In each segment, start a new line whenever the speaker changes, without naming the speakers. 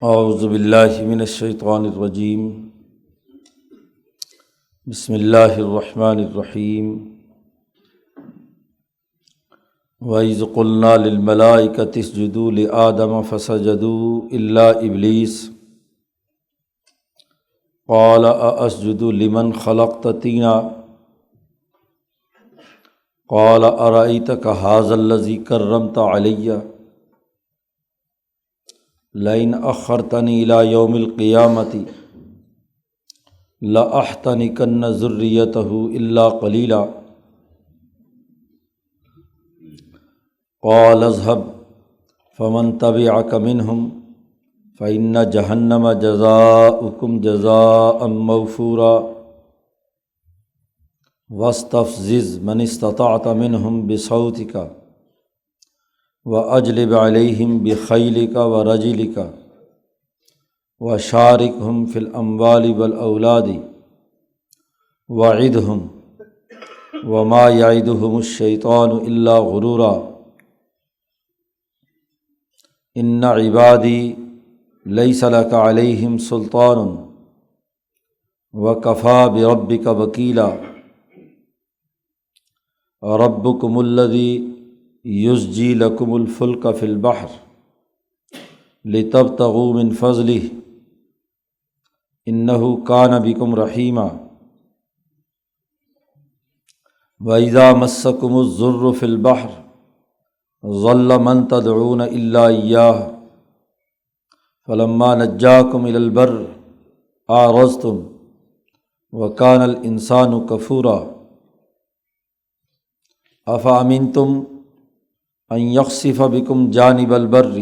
اعوذ باللہ من الشیطان الرجیم بسم اللہ الرحمن الرحیم وَإِذْ قُلْنَا لِلْمَلَائِكَةِ اسْجُدُوا لِآدَمَ فَسَجَدُوا إِلَّا إِبْلِيسَ قَالَ أَأَسْجُدُ لِمَنْ خَلَقْتَ طِينًا قَالَ أَرَأَيْتَكَ هَٰذَا الَّذِي كَرَّمْتَ عَلَيَّ لَئِنْ أَخَّرْتَنِي إِلَىٰ يَوْمِ الْقِيَامَةِ لَأَحْتَنِكَنَّ ذُرِّيَّتَهُ إِلَّا قَلِيلًا قَالَ اذْهَبْ فَمَن تَبِعَكَ مِنْهُمْ فَإِنَّ جَهَنَّمَ جَزَاؤُكُمْ جَزَاءً مَّوْفُورًا وَاسْتَفْزِزْ مَنِ اسْتَطَعْتَ مِنْهُمْ بِصَوْتِكَ وَأَجْلِبْ عَلَيْهِمْ بِخَيْلِكَ وَرَجِلِكَ وَشَارِكْهُمْ فِي الْأَمْوَالِ وَالْأَوْلَادِ وَعِدْهُمْ وَمَا يَعِدُهُمُ الشَّيْطَانُ إِلَّا غُرُورًا إِنَّ عِبَادِي لَيْسَ لَكَ عَلَيْهِمْ سُلْطَانٌ وَكَفَىٰ بِرَبِّكَ وَكِيلًا رَبُّكُمُ الَّذِي یسجی لکم الفلک فی البحر لتبتغوا من فضلہ انہ کان بکم رحیما وَإِذَا مَسَّكُمُ الضُّرُّ فِي الْبَحْرِ ضَلَّ مَن تَدْعُونَ إِلَّا إِيَّاهُ فَلَمَّا نَجَّاكُمْ إِلَى الْبَرِّ أَعْرَضْتُمْ وَكَانَ الْإِنسَانُ كَفُورًا أَفَأَمِنْتُمْ ان یخسف بکم جانب البر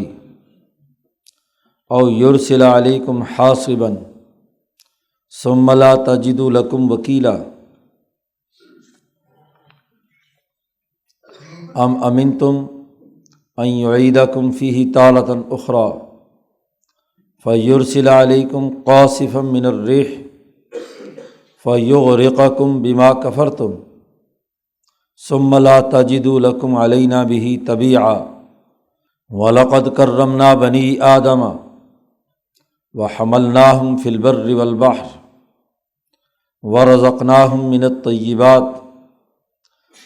او یرسل علیکم حاصبا ثم لا تجدوا لکم وکیلا ام امنتم ان یعیدکم فیہ تارۃ اخری فیرسل علیکم قاصفا من الريح فیغرقکم بما کفرتم ثم لا تجدوا لکم علینا بہ تبیعا وَلَقَدْ كَرَّمْنَا بَنِي آدَمَ وَحَمَلْنَاهُمْ فِي الْبَرِّ وَالْبَحْرِ وَرَزَقْنَاهُمْ مِنَ الطَّيِّبَاتِ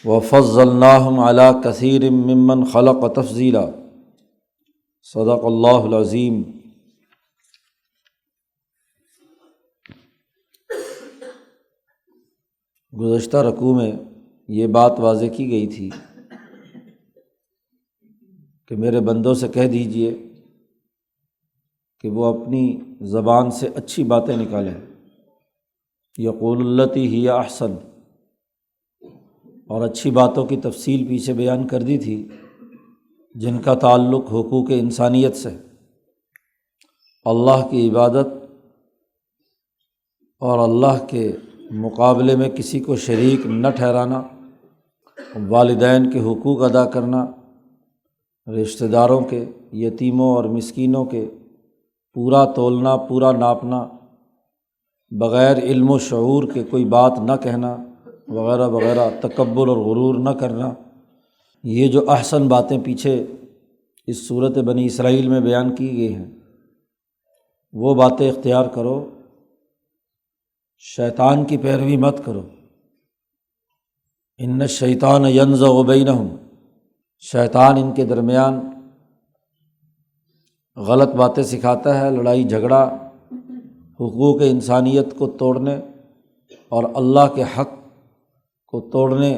وَفَضَّلْنَاهُمْ عَلَىٰ كَثِيرٍ مِّمَّنْ خَلَقَ تَفْضِيلًا صدق اللہ العظیم۔ گزشتہ رکوع میں یہ بات واضح کی گئی تھی کہ میرے بندوں سے کہہ دیجئے کہ وہ اپنی زبان سے اچھی باتیں نکالیں، یقول التی ہی احسن، اور اچھی باتوں کی تفصیل پیچھے بیان کر دی تھی جن کا تعلق حقوق انسانیت سے، اللہ کی عبادت اور اللہ کے مقابلے میں کسی کو شریک نہ ٹھہرانا، والدین کے حقوق ادا کرنا، رشتہ داروں کے، یتیموں اور مسکینوں کے پورا تولنا، پورا ناپنا، بغیر علم و شعور کے کوئی بات نہ کہنا وغیرہ وغیرہ، تکبر اور غرور نہ کرنا۔ یہ جو احسن باتیں پیچھے اس صورت بنی اسرائیل میں بیان کی گئی ہیں وہ باتیں اختیار کرو، شیطان کی پیروی مت کرو۔ ان الشیطان ینزغ بینہم، شیطان ان کے درمیان غلط باتیں سکھاتا ہے، لڑائی جھگڑا، حقوق انسانیت کو توڑنے اور اللہ کے حق کو توڑنے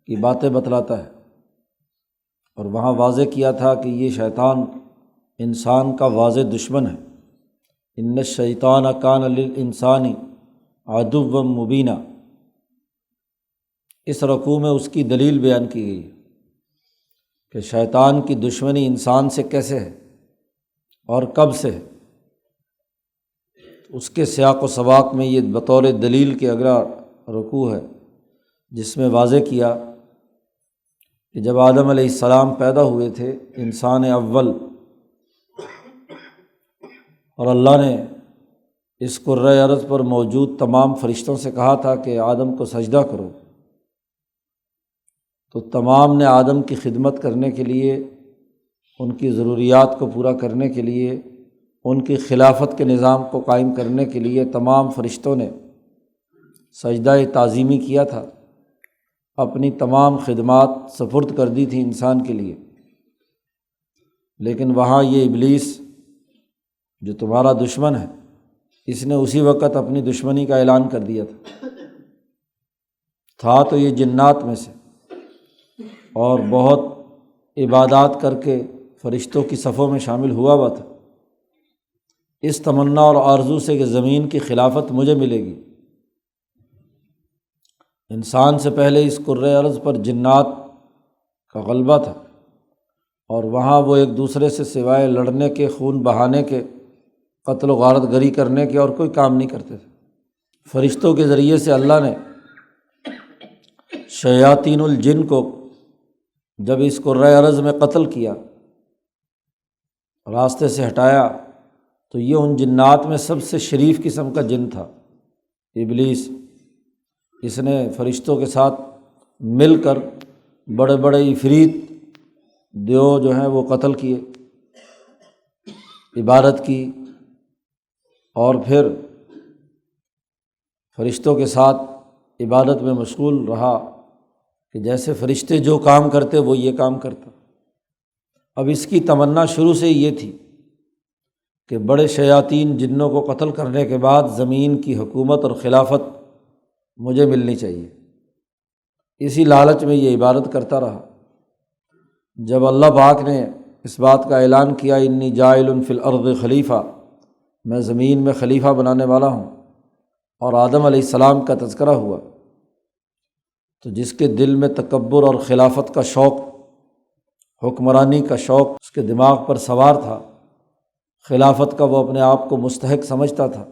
کی باتیں بتلاتا ہے۔ اور وہاں واضح کیا تھا کہ یہ شیطان انسان کا واضح دشمن ہے۔ ان الشیطان کان للانسان عدوا مبینا، اس رکوع میں اس کی دلیل بیان کی گئی ہے کہ شیطان کی دشمنی انسان سے کیسے ہے اور کب سے ہے۔ اس کے سیاق و سباق میں یہ بطور دلیل کے اگلا رکوع ہے جس میں واضح کیا کہ جب آدم علیہ السلام پیدا ہوئے تھے، انسان اول، اور اللہ نے اس کرۂ ارض پر موجود تمام فرشتوں سے کہا تھا کہ آدم کو سجدہ کرو، تو تمام نے آدم کی خدمت کرنے کے لیے، ان کی ضروریات کو پورا کرنے کے لیے ان کی خلافت کے نظام کو قائم کرنے کے لیے تمام فرشتوں نے سجدہ تعظیمی کیا تھا، اپنی تمام خدمات سپرد کر دی تھی انسان کے لیے، لیکن وہاں یہ ابلیس جو تمہارا دشمن ہے، اس نے اسی وقت اپنی دشمنی کا اعلان کر دیا تھا تو یہ جنات میں سے، اور بہت عبادات کر کے فرشتوں کی صفوں میں شامل ہوا ہوا تھا، اس تمنا اور آرزو سے کہ زمین کی خلافت مجھے ملے گی۔ انسان سے پہلے اس کرۂ ارض پر جنات کا غلبہ تھا، اور وہاں وہ ایک دوسرے سے سوائے لڑنے کے، خون بہانے کے، قتل و غارت گری کرنے کے اور کوئی کام نہیں کرتے تھے۔ فرشتوں کے ذریعے سے اللہ نے شیاطین الجن کو جب اس کرۂ ارض میں قتل کیا، راستے سے ہٹایا، تو یہ ان جنات میں سب سے شریف قسم کا جن تھا، ابلیس۔ اس نے فرشتوں کے ساتھ مل کر بڑے بڑے عفریت دیو جو ہیں وہ قتل کیے، عبادت کی، اور پھر فرشتوں کے ساتھ عبادت میں مشغول رہا کہ جیسے فرشتے جو کام کرتے وہ یہ کام کرتا۔ اب اس کی تمنا شروع سے یہ تھی کہ بڑے شیاطین جنوں کو قتل کرنے کے بعد زمین کی حکومت اور خلافت مجھے ملنی چاہیے، اسی لالچ میں یہ عبادت کرتا رہا۔ جب اللہ پاک نے اس بات کا اعلان کیا، انی جاعل فی الارض خلیفہ، میں زمین میں خلیفہ بنانے والا ہوں، اور آدم علیہ السلام کا تذکرہ ہوا، تو جس کے دل میں تکبر اور خلافت کا شوق، حکمرانی کا شوق اس کے دماغ پر سوار تھا، خلافت کا وہ اپنے آپ کو مستحق سمجھتا تھا،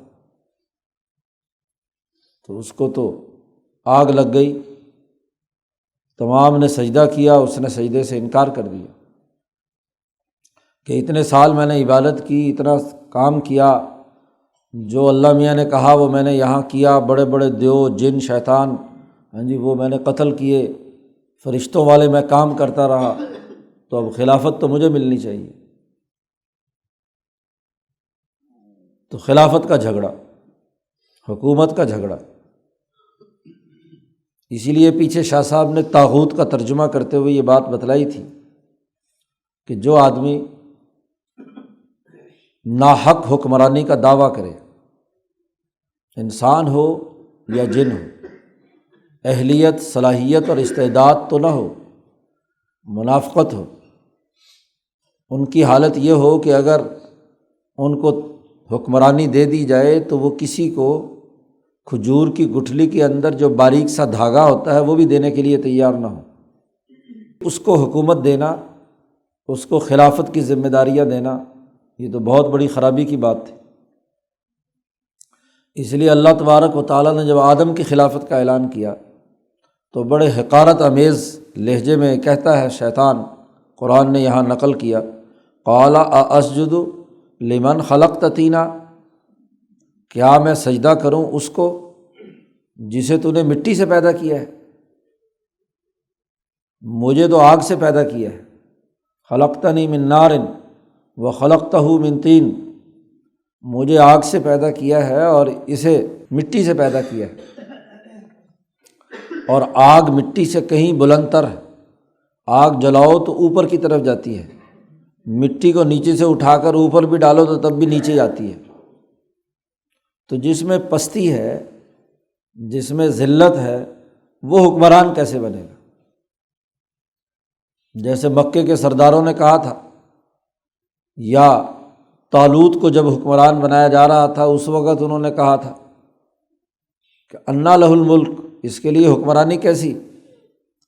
تو اس کو تو آگ لگ گئی۔ تمام نے سجدہ کیا، اس نے سجدے سے انکار کر دیا کہ اتنے سال میں نے عبادت کی، اتنا کام کیا، جو اللہ میاں نے کہا وہ میں نے یہاں کیا، بڑے بڑے دیو، جن، شیطان، وہ میں نے قتل کیے، فرشتوں والے میں کام کرتا رہا، تو اب خلافت تو مجھے ملنی چاہیے۔ تو خلافت کا جھگڑا، حکومت کا جھگڑا، اسی لیے پیچھے شاہ صاحب نے طاغوت کا ترجمہ کرتے ہوئے یہ بات بتلائی تھی کہ جو آدمی ناحق حکمرانی کا دعویٰ کرے، انسان ہو یا جن ہو، اہلیت، صلاحیت اور استعداد تو نہ ہو، منافقت ہو، ان کی حالت یہ ہو کہ اگر ان کو حکمرانی دے دی جائے تو وہ کسی کو کھجور کی گٹھلی کے اندر جو باریک سا دھاگا ہوتا ہے وہ بھی دینے کے لیے تیار نہ ہو، اس کو حکومت دینا، اس کو خلافت کی ذمہ داریاں دینا، یہ تو بہت بڑی خرابی کی بات تھی۔ اس لیے اللہ تبارک و تعالیٰ نے جب آدم کی خلافت کا اعلان کیا تو بڑے حقارت امیز لہجے میں کہتا ہے شیطان، قرآن نے یہاں نقل کیا، قال ااسجد لمن خلقت طینا، کیا میں سجدہ کروں اس کو جسے تو نے مٹی سے پیدا کیا ہے؟ مجھے تو آگ سے پیدا کیا ہے، خلقتنی من نار وخلقتہ من طین، مجھے آگ سے پیدا کیا ہے اور اسے مٹی سے پیدا کیا ہے، اور آگ مٹی سے کہیں بلند تر ہے، آگ جلاؤ تو اوپر کی طرف جاتی ہے، مٹی کو نیچے سے اٹھا کر اوپر بھی ڈالو تو تب بھی نیچے جاتی ہے۔ تو جس میں پستی ہے، جس میں ذلت ہے، وہ حکمران کیسے بنے گا؟ جیسے مکے کے سرداروں نے کہا تھا، یا طالوت کو جب حکمران بنایا جا رہا تھا اس وقت انہوں نے کہا تھا کہ انا لہ الملک، اس کے لیے حکمرانی کیسی؟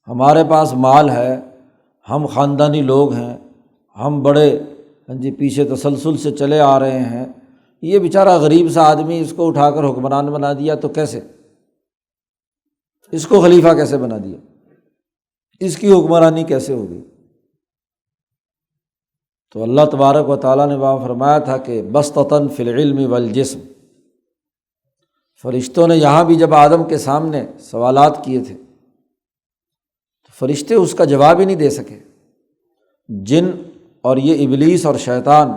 ہمارے پاس مال ہے، ہم خاندانی لوگ ہیں، ہم بڑے پیچھے تسلسل سے چلے آ رہے ہیں، یہ بیچارہ غریب سا آدمی، اس کو اٹھا کر حکمران بنا دیا تو کیسے؟ اس کو خلیفہ کیسے بنا دیا؟ اس کی حکمرانی کیسے ہوگی؟ تو اللہ تبارک و تعالیٰ نے وہاں فرمایا تھا کہ بسطۃ فی العلم والجسم، فرشتوں نے یہاں بھی جب آدم کے سامنے سوالات کیے تھے تو فرشتے اس کا جواب ہی نہیں دے سکے۔ جن اور یہ ابلیس اور شیطان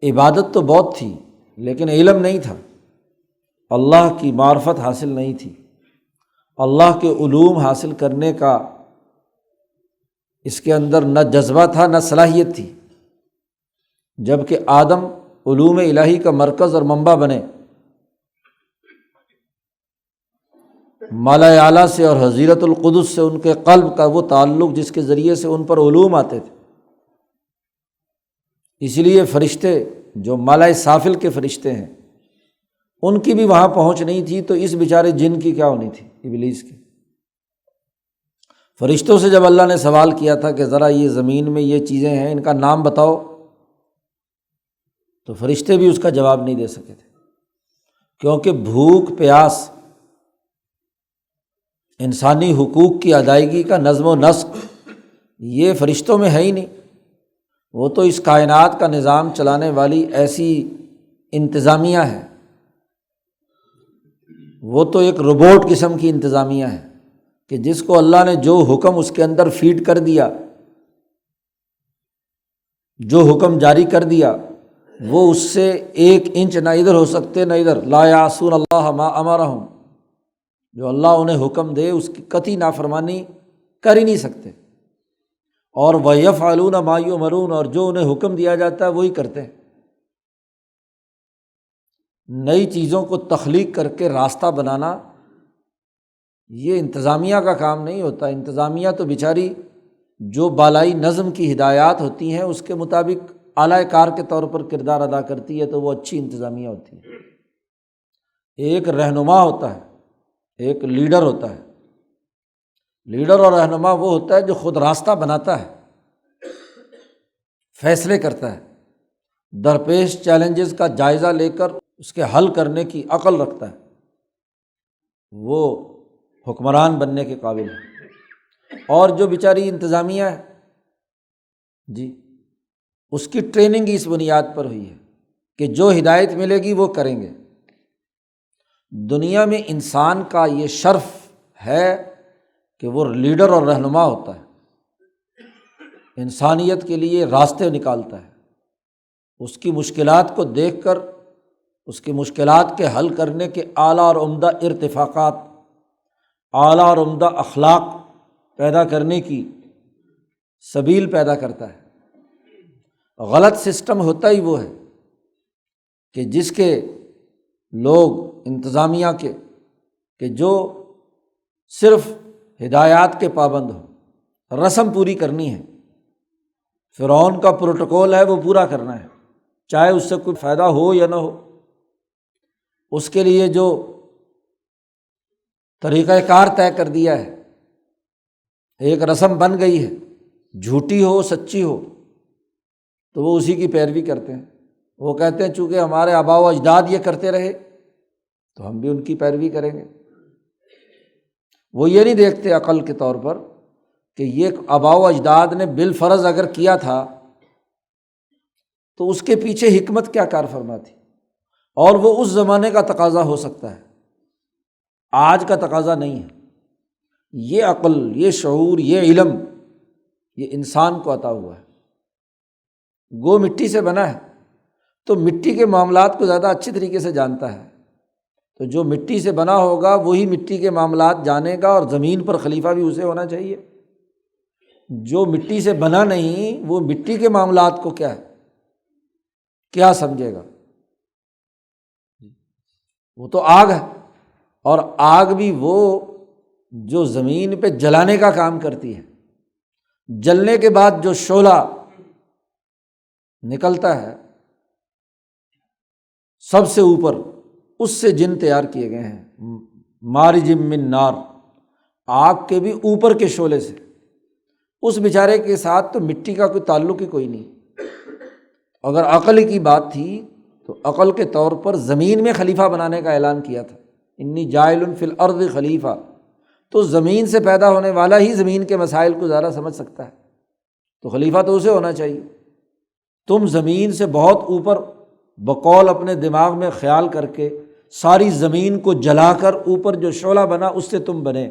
عبادت تو بہت تھی لیکن علم نہیں تھا، اللہ کی معرفت حاصل نہیں تھی، اللہ کے علوم حاصل کرنے کا اس کے اندر نہ جذبہ تھا نہ صلاحیت تھی۔ جب کہ آدم علوم الہی کا مرکز اور منبع بنے، مالا اعلیٰ سے اور حضیرت القدس سے ان کے قلب کا وہ تعلق جس کے ذریعے سے ان پر علوم آتے تھے۔ اس لیے فرشتے جو مالا سافل کے فرشتے ہیں ان کی بھی وہاں پہنچ نہیں تھی، تو اس بیچارے جن کی کیا ہونی تھی، ابلیس کی۔ فرشتوں سے جب اللہ نے سوال کیا تھا کہ ذرا یہ زمین میں یہ چیزیں ہیں ان کا نام بتاؤ، تو فرشتے بھی اس کا جواب نہیں دے سکے تھے، کیونکہ بھوک پیاس انسانی حقوق کی ادائیگی کا نظم و نسق یہ فرشتوں میں ہے ہی نہیں۔ وہ تو اس کائنات کا نظام چلانے والی ایسی انتظامیہ ہے، وہ تو ایک روبوٹ قسم کی انتظامیہ ہے کہ جس کو اللہ نے جو حکم اس کے اندر فیڈ کر دیا، جو حکم جاری کر دیا، وہ اس سے 1 انچ نہ ادھر ہو سکتے نہ ادھر۔ لا یعصون اللہ ما امرہم، جو اللہ انہیں حکم دے اس کی قطعی نافرمانی کر ہی نہیں سکتے۔ اور وَيَفْعَلُونَ مَا يُؤْمَرُونَ، اور جو انہیں حکم دیا جاتا ہے وہی کرتے ہیں۔ نئی چیزوں کو تخلیق کر کے راستہ بنانا یہ انتظامیہ کا کام نہیں ہوتا۔ انتظامیہ تو بیچاری جو بالائی نظم کی ہدایات ہوتی ہیں اس کے مطابق اعلی کار کے طور پر کردار ادا کرتی ہے، تو وہ اچھی انتظامیہ ہوتی ہے۔ ایک رہنما ہوتا ہے، ایک لیڈر ہوتا ہے۔ لیڈر اور رہنما وہ ہوتا ہے جو خود راستہ بناتا ہے، فیصلے کرتا ہے، درپیش چیلنجز کا جائزہ لے کر اس کے حل کرنے کی عقل رکھتا ہے، وہ حکمران بننے کے قابل ہے۔ اور جو بیچاری انتظامیہ ہے جی، اس کی ٹریننگ اس بنیاد پر ہوئی ہے کہ جو ہدایت ملے گی وہ کریں گے۔ دنیا میں انسان کا یہ شرف ہے کہ وہ لیڈر اور رہنما ہوتا ہے، انسانیت کے لیے راستے نکالتا ہے، اس کی مشکلات کو دیکھ کر اس کی مشکلات کے حل کرنے کے اعلیٰ اور عمدہ ارتفاقات، اعلیٰ اور عمدہ اخلاق پیدا کرنے کی سبیل پیدا کرتا ہے۔ غلط سسٹم ہوتا ہی وہ ہے کہ جس کے لوگ انتظامیہ کے کہ جو صرف ہدایات کے پابند ہو، رسم پوری کرنی ہے، فرعون کا پروٹوکول ہے وہ پورا کرنا ہے، چاہے اس سے کوئی فائدہ ہو یا نہ ہو۔ اس کے لیے جو طریقہ کار طے کر دیا ہے، ایک رسم بن گئی ہے، جھوٹی ہو سچی ہو تو وہ اسی کی پیروی کرتے ہیں۔ وہ کہتے ہیں چونکہ ہمارے آباء و اجداد یہ کرتے رہے تو ہم بھی ان کی پیروی کریں گے۔ وہ یہ نہیں دیکھتے عقل کے طور پر کہ یہ آباء و اجداد نے بالفرض اگر کیا تھا تو اس کے پیچھے حکمت کیا کار فرما تھی، اور وہ اس زمانے کا تقاضا ہو سکتا ہے، آج کا تقاضا نہیں ہے۔ یہ عقل، یہ شعور، یہ علم یہ انسان کو عطا ہوا ہے۔ گو مٹی سے بنا ہے تو مٹی کے معاملات کو زیادہ اچھی طریقے سے جانتا ہے، تو جو مٹی سے بنا ہوگا وہی مٹی کے معاملات جانے گا، اور زمین پر خلیفہ بھی اسے ہونا چاہیے۔ جو مٹی سے بنا نہیں وہ مٹی کے معاملات کو کیا سمجھے گا؟ وہ تو آگ ہے، اور آگ بھی وہ جو زمین پہ جلانے کا کام کرتی ہے، جلنے کے بعد جو شعلہ نکلتا ہے سب سے اوپر، اس سے جن تیار کیے گئے ہیں، مارج من نار، آگ کے بھی اوپر کے شعلے سے۔ اس بیچارے کے ساتھ تو مٹی کا کوئی تعلق ہی کوئی نہیں۔ اگر عقل کی بات تھی تو عقل کے طور پر زمین میں خلیفہ بنانے کا اعلان کیا تھا، انی جاعل فی الارض خلیفہ، تو زمین سے پیدا ہونے والا ہی زمین کے مسائل کو زیادہ سمجھ سکتا ہے، تو خلیفہ تو اسے ہونا چاہیے۔ تم زمین سے بہت اوپر بقول اپنے دماغ میں خیال کر کے ساری زمین کو جلا کر اوپر جو شعلہ بنا اس سے تم بنے،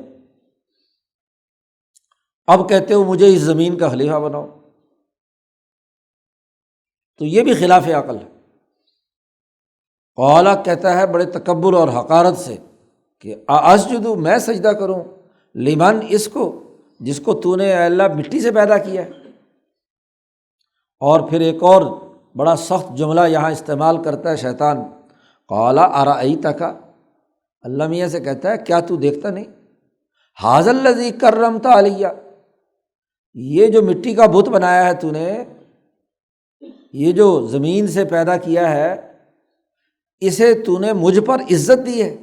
اب کہتے ہو مجھے اس زمین کا خلیفہ بناؤ، تو یہ بھی خلاف عقل ہے۔ قالا کہتا ہے بڑے تکبر اور حقارت سے کہ اسجد میں سجدہ کروں لمن اس کو جس کو تو نے اے اللہ مٹی سے پیدا کیا ہے۔ اور پھر ایک اور بڑا سخت جملہ یہاں استعمال کرتا ہے شیطان، قالا ارأیتک، اللہ میاں سے کہتا ہے کیا تو دیکھتا نہیں، ھذا الذی کرمت علیہ، یہ جو مٹی کا بت بنایا ہے تو نے، یہ جو زمین سے پیدا کیا ہے، اسے تو نے مجھ پر عزت دی ہے۔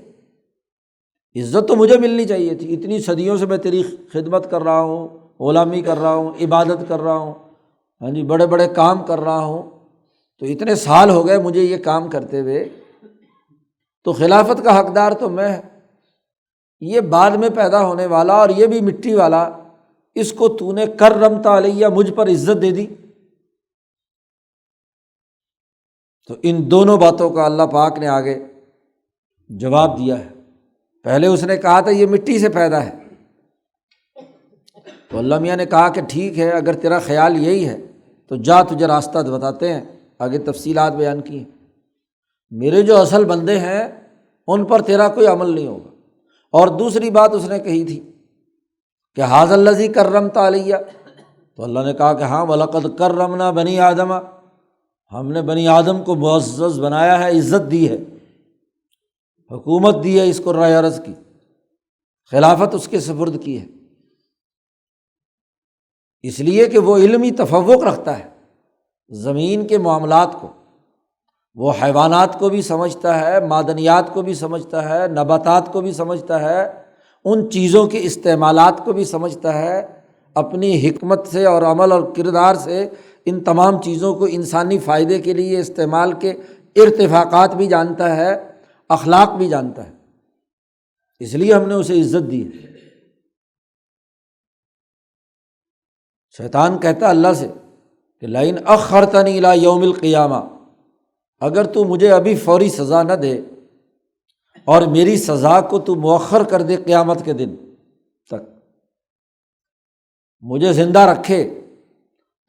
عزت تو مجھے ملنی چاہیے تھی، اتنی صدیوں سے میں تیری خدمت کر رہا ہوں، غلامی کر رہا ہوں، عبادت کر رہا ہوں، ہاں جی، بڑے بڑے کام کر رہا ہوں، تو اتنے سال ہو گئے مجھے یہ کام کرتے ہوئے، تو خلافت کا حقدار تو میں، یہ بعد میں پیدا ہونے والا اور یہ بھی مٹی والا، اس کو تو نے کرمت علیہ، مجھ پر عزت دے دی۔ تو ان دونوں باتوں کا اللہ پاک نے آگے جواب دیا ہے۔ پہلے اس نے کہا تھا یہ مٹی سے پیدا ہے، تو اللہ میاں نے کہا کہ ٹھیک ہے، اگر تیرا خیال یہی ہے تو جا، تجھے راستہ بتاتے ہیں، آگے تفصیلات بیان کی ہیں، میرے جو اصل بندے ہیں ان پر تیرا کوئی عمل نہیں ہوگا۔ اور دوسری بات اس نے کہی تھی کہ ھذا الذی کرمت علیہ، تو اللہ نے کہا کہ ہاں وَلَقَدْ كَرَّمْنَا بنی آدم، ہم نے بنی آدم کو معزز بنایا ہے، عزت دی ہے، حکومت دی ہے اس کو، رائے عرض کی، خلافت اس کے سپرد کی ہے، اس لیے کہ وہ علمی تفوق رکھتا ہے زمین کے معاملات کو، وہ حیوانات کو بھی سمجھتا ہے، معدنیات کو بھی سمجھتا ہے، نباتات کو بھی سمجھتا ہے، ان چیزوں کے استعمالات کو بھی سمجھتا ہے، اپنی حکمت سے اور عمل اور کردار سے ان تمام چیزوں کو انسانی فائدے کے لیے استعمال کے ارتفاقات بھی جانتا ہے، اخلاق بھی جانتا ہے، اس لیے ہم نے اسے عزت دی۔ شیطان کہتا ہے اللہ سے کہ لئن اخرتنی الی یوم القیامہ، اگر تو مجھے ابھی فوری سزا نہ دے اور میری سزا کو تو مؤخر کر دے قیامت کے دن تک، مجھے زندہ رکھے،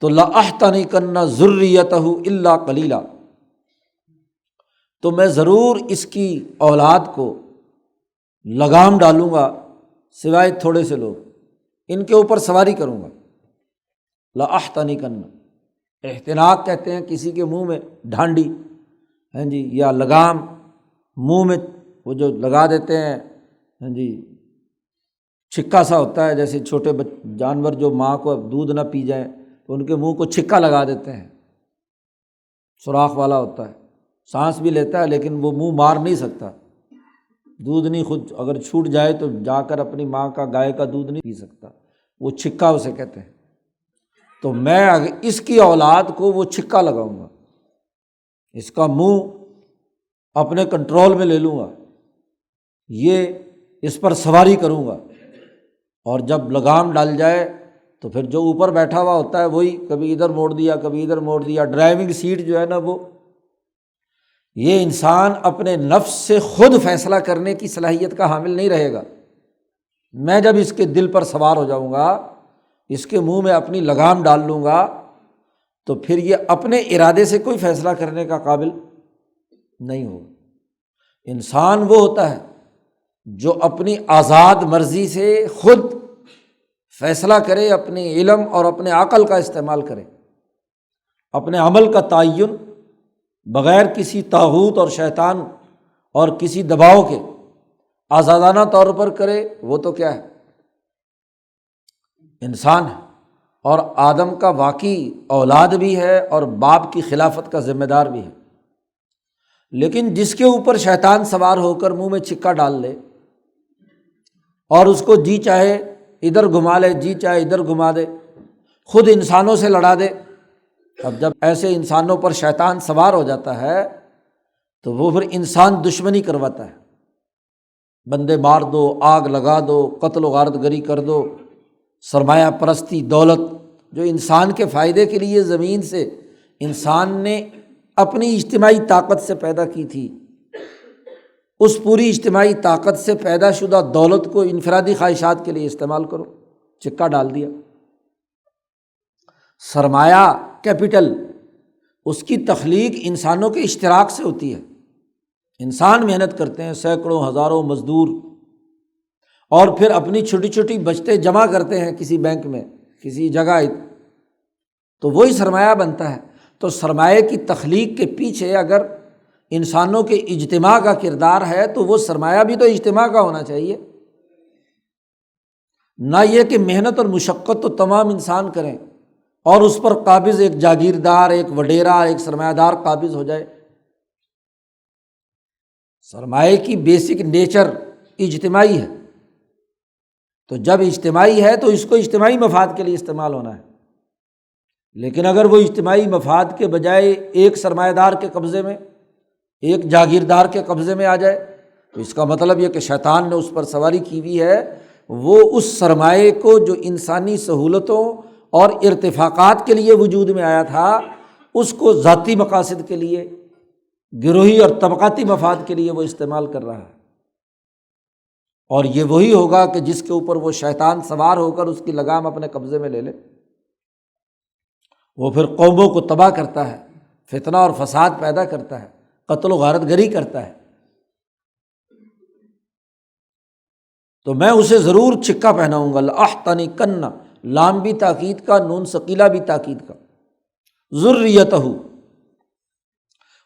تو لأحتنکن ذریتہ الا قلیلا، تو میں ضرور اس کی اولاد کو لگام ڈالوں گا سوائے تھوڑے سے لوگ، ان کے اوپر سواری کروں گا۔ لأحتنکن، احتناق کہتے ہیں کسی کے منہ میں ڈھانڈی، ہاں جی، یا لگام منہ میں وہ جو لگا دیتے ہیں، ہاں جی، چھکا سا ہوتا ہے، جیسے چھوٹے جانور جو ماں کو دودھ نہ پی جائیں تو ان کے منہ کو چھکا لگا دیتے ہیں، سوراخ والا ہوتا ہے، سانس بھی لیتا ہے لیکن وہ منہ مار نہیں سکتا، دودھ نہیں، خود اگر چھوٹ جائے تو جا کر اپنی ماں کا، گائے کا دودھ نہیں پی سکتا، وہ چھکا اسے کہتے ہیں۔ تو میں اس کی اولاد کو وہ چھکا لگاؤں گا، اس کا منہ اپنے کنٹرول میں لے لوں گا، یہ اس پر سواری کروں گا، اور جب لگام ڈال جائے تو پھر جو اوپر بیٹھا ہوا ہوتا ہے وہی کبھی ادھر موڑ دیا کبھی ادھر موڑ دیا، ڈرائیونگ سیٹ جو ہے نا وہ، یہ انسان اپنے نفس سے خود فیصلہ کرنے کی صلاحیت کا حامل نہیں رہے گا۔ میں جب اس کے دل پر سوار ہو جاؤں گا، اس کے منہ میں اپنی لگام ڈال لوں گا، تو پھر یہ اپنے ارادے سے کوئی فیصلہ کرنے کا قابل نہیں ہوگا۔ انسان وہ ہوتا ہے جو اپنی آزاد مرضی سے خود فیصلہ کرے، اپنے علم اور اپنے عقل کا استعمال کرے، اپنے عمل کا تعین بغیر کسی طاغوت اور شیطان اور کسی دباؤ کے آزادانہ طور پر کرے، وہ تو کیا ہے، انسان ہے، اور آدم کا واقعی اولاد بھی ہے اور باپ کی خلافت کا ذمہ دار بھی ہے۔ لیکن جس کے اوپر شیطان سوار ہو کر منہ میں چھکا ڈال لے اور اس کو جی چاہے ادھر گھما لے، جی چاہے ادھر گھما دے، خود انسانوں سے لڑا دے، اب جب ایسے انسانوں پر شیطان سوار ہو جاتا ہے تو وہ پھر انسان دشمنی کرواتا ہے، بندے مار دو، آگ لگا دو، قتل و غارت گری کر دو، سرمایہ پرستی، دولت جو انسان کے فائدے کے لیے زمین سے انسان نے اپنی اجتماعی طاقت سے پیدا کی تھی، اس پوری اجتماعی طاقت سے پیدا شدہ دولت کو انفرادی خواہشات کے لیے استعمال کرو، چکا ڈال دیا۔ سرمایہ، کیپٹل، اس کی تخلیق انسانوں کے اشتراک سے ہوتی ہے، انسان محنت کرتے ہیں، سینکڑوں ہزاروں مزدور، اور پھر اپنی چھوٹی چھوٹی بچتیں جمع کرتے ہیں کسی بینک میں، کسی جگہ، تو وہی سرمایہ بنتا ہے۔ تو سرمایہ کی تخلیق کے پیچھے اگر انسانوں کے اجتماع کا کردار ہے تو وہ سرمایہ بھی تو اجتماع کا ہونا چاہیے، نہ یہ کہ محنت اور مشقت تو تمام انسان کریں اور اس پر قابض ایک جاگیردار، ایک وڈیرا، ایک سرمایہ دار قابض ہو جائے۔ سرمایہ کی بیسک نیچر اجتماعی ہے، تو جب اجتماعی ہے تو اس کو اجتماعی مفاد کے لیے استعمال ہونا ہے، لیکن اگر وہ اجتماعی مفاد کے بجائے ایک سرمایہ دار کے قبضے میں، ایک جاگیردار کے قبضے میں آ جائے تو اس کا مطلب یہ کہ شیطان نے اس پر سواری کی ہوئی ہے۔ وہ اس سرمایے کو جو انسانی سہولتوں اور ارتفاقات کے لیے وجود میں آیا تھا، اس کو ذاتی مقاصد کے لیے، گروہی اور طبقاتی مفاد کے لیے وہ استعمال کر رہا ہے۔ اور یہ وہی ہوگا کہ جس کے اوپر وہ شیطان سوار ہو کر اس کی لگام اپنے قبضے میں لے لے، وہ پھر قوموں کو تباہ کرتا ہے، فتنہ اور فساد پیدا کرتا ہے، قتل و غارت گری کرتا ہے۔ تو میں اسے ضرور چکا پہناؤں گا، لأحتنکن، لام بھی تاکید کا، نون ثقیلہ بھی تاکید کا، ذریتہ،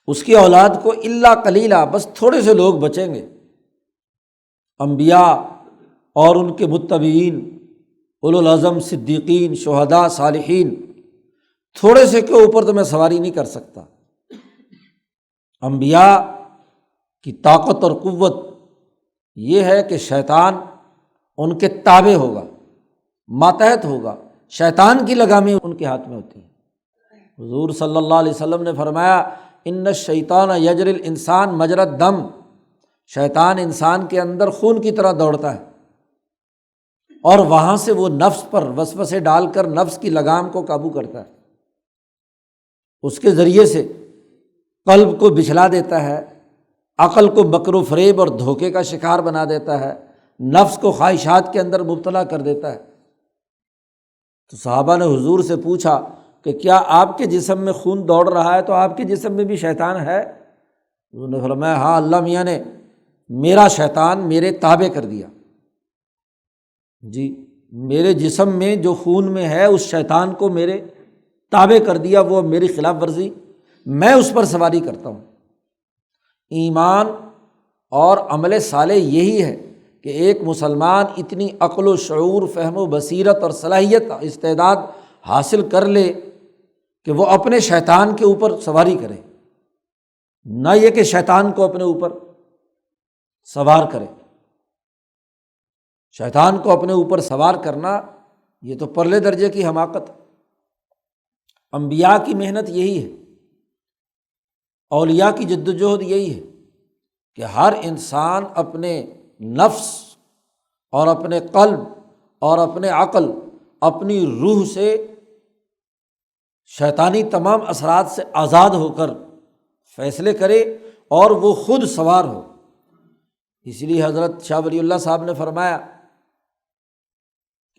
اس کی اولاد کو، الا قلیلا، بس تھوڑے سے لوگ بچیں گے، انبیاء اور ان کے متبعین، اولو العزم، صدیقین، شہداء، صالحین، تھوڑے سے کے اوپر تو میں سواری نہیں کر سکتا۔ انبیاء کی طاقت اور قوت یہ ہے کہ شیطان ان کے تابع ہوگا، ماتحت ہوگا، شیطان کی لگامیں ان کے ہاتھ میں ہوتی ہیں۔ حضور صلی اللہ علیہ وسلم نے فرمایا، ان الشیطان یجری الانسان مجری الدم، شیطان انسان کے اندر خون کی طرح دوڑتا ہے، اور وہاں سے وہ نفس پر وسوسے ڈال کر نفس کی لگام کو قابو کرتا ہے، اس کے ذریعے سے قلب کو بچھلا دیتا ہے، عقل کو مکر و فریب اور دھوکے کا شکار بنا دیتا ہے، نفس کو خواہشات کے اندر مبتلا کر دیتا ہے۔ تو صحابہ نے حضور سے پوچھا کہ کیا آپ کے جسم میں خون دوڑ رہا ہے تو آپ کے جسم میں بھی شیطان ہے؟ انہوں نے فرمایا ہاں، اللہ میاں نے میرا شیطان میرے تابع کر دیا، جی میرے جسم میں جو خون میں ہے اس شیطان کو میرے تابع کر دیا، وہ میری خلاف ورزی، میں اس پر سواری کرتا ہوں۔ ایمان اور عمل صالح یہی ہے کہ ایک مسلمان اتنی عقل و شعور، فہم و بصیرت اور صلاحیت، استعداد حاصل کر لے کہ وہ اپنے شیطان کے اوپر سواری کرے، نہ یہ کہ شیطان کو اپنے اوپر سوار کرے۔ شیطان کو اپنے اوپر سوار کرنا یہ تو پرلے درجے کی حماقت ہے۔ انبیاء کی محنت یہی ہے، اولیاء کی جدوجہد یہی ہے کہ ہر انسان اپنے نفس اور اپنے قلب اور اپنے عقل، اپنی روح سے، شیطانی تمام اثرات سے آزاد ہو کر فیصلے کرے اور وہ خود سوار ہو۔ اس لیے حضرت شاہ ولی اللہ صاحب نے فرمایا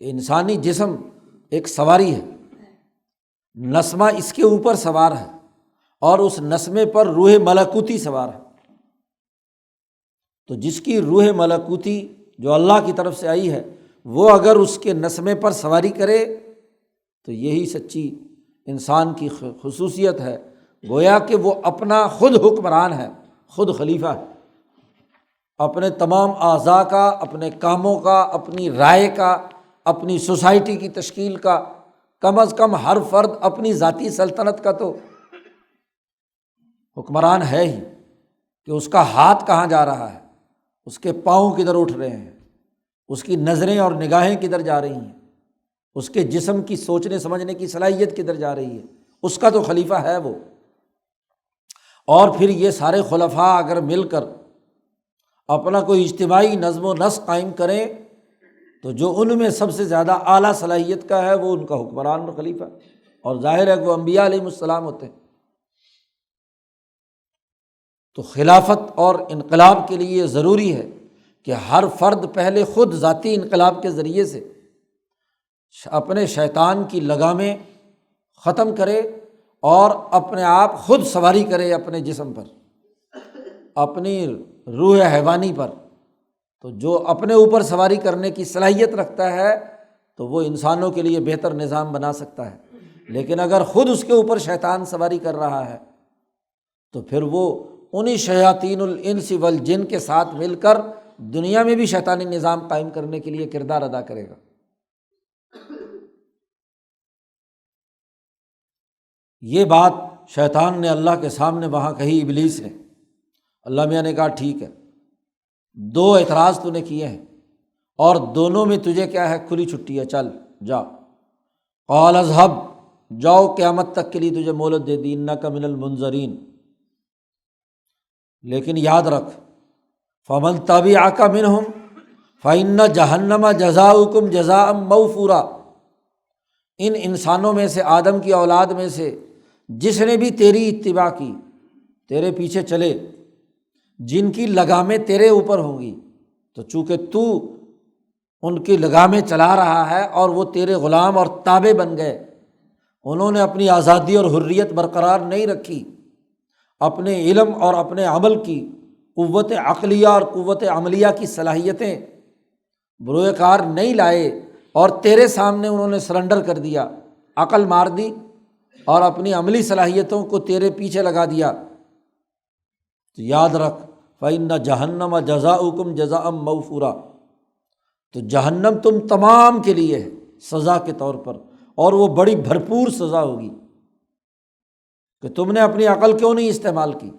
کہ انسانی جسم ایک سواری ہے، نسمہ اس کے اوپر سوار ہے، اور اس نسمے پر روح ملکوتی سوار ہے۔ تو جس کی روح ملکوتی جو اللہ کی طرف سے آئی ہے، وہ اگر اس کے نسمے پر سواری کرے تو یہی سچی انسان کی خصوصیت ہے، گویا کہ وہ اپنا خود حکمران ہے، خود خلیفہ ہے، اپنے تمام اعضاء کا، اپنے کاموں کا، اپنی رائے کا، اپنی سوسائٹی کی تشکیل کا، کم از کم ہر فرد اپنی ذاتی سلطنت کا تو حکمران ہے ہی، کہ اس کا ہاتھ کہاں جا رہا ہے، اس کے پاؤں کدھر اٹھ رہے ہیں، اس کی نظریں اور نگاہیں کدھر جا رہی ہیں، اس کے جسم کی سوچنے سمجھنے کی صلاحیت کدھر جا رہی ہے، اس کا تو خلیفہ ہے وہ۔ اور پھر یہ سارے خلفاء اگر مل کر اپنا کوئی اجتماعی نظم و نسق قائم کریں تو جو ان میں سب سے زیادہ اعلیٰ صلاحیت کا ہے وہ ان کا حکمران اور خلیفہ، اور ظاہر ہے کہ وہ انبیاء علیہم السلام ہوتے ہیں۔ تو خلافت اور انقلاب کے لیے ضروری ہے کہ ہر فرد پہلے خود ذاتی انقلاب کے ذریعے سے اپنے شیطان کی لگامیں ختم کرے اور اپنے آپ خود سواری کرے اپنے جسم پر۔ اپنی روح حیوانی پر، تو جو اپنے اوپر سواری کرنے کی صلاحیت رکھتا ہے تو وہ انسانوں کے لیے بہتر نظام بنا سکتا ہے، لیکن اگر خود اس کے اوپر شیطان سواری کر رہا ہے تو پھر وہ انہی شیاطین الانس والجن کے ساتھ مل کر دنیا میں بھی شیطانی نظام قائم کرنے کے لیے کردار ادا کرے گا۔ یہ بات شیطان نے اللہ کے سامنے وہاں کہی، ابلیس نے۔ اللہ میاں نے کہا ٹھیک ہے، دو اعتراض تو نے کیے ہیں اور دونوں میں تجھے کیا ہے، کھلی چھٹی ہے، چل جا۔ قال اذهب، جاؤ، قیامت تک کے لیے تجھے مہلت دے دی، انک من المنظرین، لیکن یاد رکھ فمن تبعک منہم فإن جہنم جزاؤکم جزاء موفورا، ان انسانوں میں سے، آدم کی اولاد میں سے جس نے بھی تیری اتباع کی، تیرے پیچھے چلے، جن کی لگامیں تیرے اوپر ہوں گی، تو چونکہ تو ان کی لگامیں چلا رہا ہے اور وہ تیرے غلام اور تابع بن گئے، انہوں نے اپنی آزادی اور حریت برقرار نہیں رکھی، اپنے علم اور اپنے عمل کی قوت عقلیہ اور قوت عملیہ کی صلاحیتیں بروئے کار نہیں لائے، اور تیرے سامنے انہوں نے سرنڈر کر دیا، عقل مار دی اور اپنی عملی صلاحیتوں کو تیرے پیچھے لگا دیا، تو یاد رکھ فإن جہنم جزاؤکم جزاء موفورا، تو جہنم تم تمام کے لیے ہے سزا کے طور پر، اور وہ بڑی بھرپور سزا ہوگی کہ تم نے اپنی عقل کیوں نہیں استعمال کی،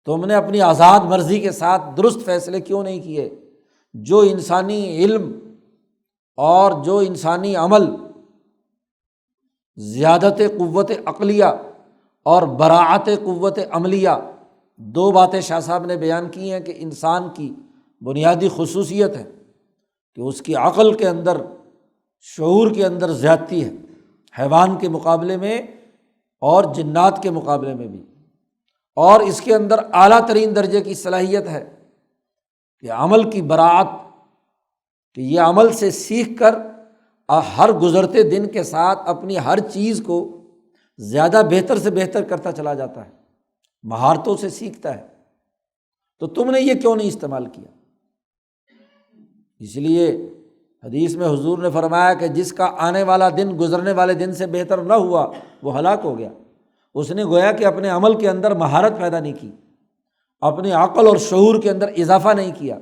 تم نے اپنی آزاد مرضی کے ساتھ درست فیصلے کیوں نہیں کیے۔ جو انسانی علم اور جو انسانی عمل زیادت قوت عقلیہ اور براعت قوت عملیہ، دو باتیں شاہ صاحب نے بیان کی ہیں کہ انسان کی بنیادی خصوصیت ہے کہ اس کی عقل کے اندر، شعور کے اندر زیادتی ہے، حیوان کے مقابلے میں اور جنات کے مقابلے میں بھی، اور اس کے اندر اعلیٰ ترین درجے کی صلاحیت ہے کہ عمل کی براعت، کہ یہ عمل سے سیکھ کر ہر گزرتے دن کے ساتھ اپنی ہر چیز کو زیادہ بہتر سے بہتر کرتا چلا جاتا ہے، مہارتوں سے سیکھتا ہے۔ تو تم نے یہ کیوں نہیں استعمال کیا؟ اس لیے حدیث میں حضور نے فرمایا کہ جس کا آنے والا دن گزرنے والے دن سے بہتر نہ ہوا وہ ہلاک ہو گیا۔ اس نے گویا کہ اپنے عمل کے اندر مہارت پیدا نہیں کی، اپنی عقل اور شعور کے اندر اضافہ نہیں کیا،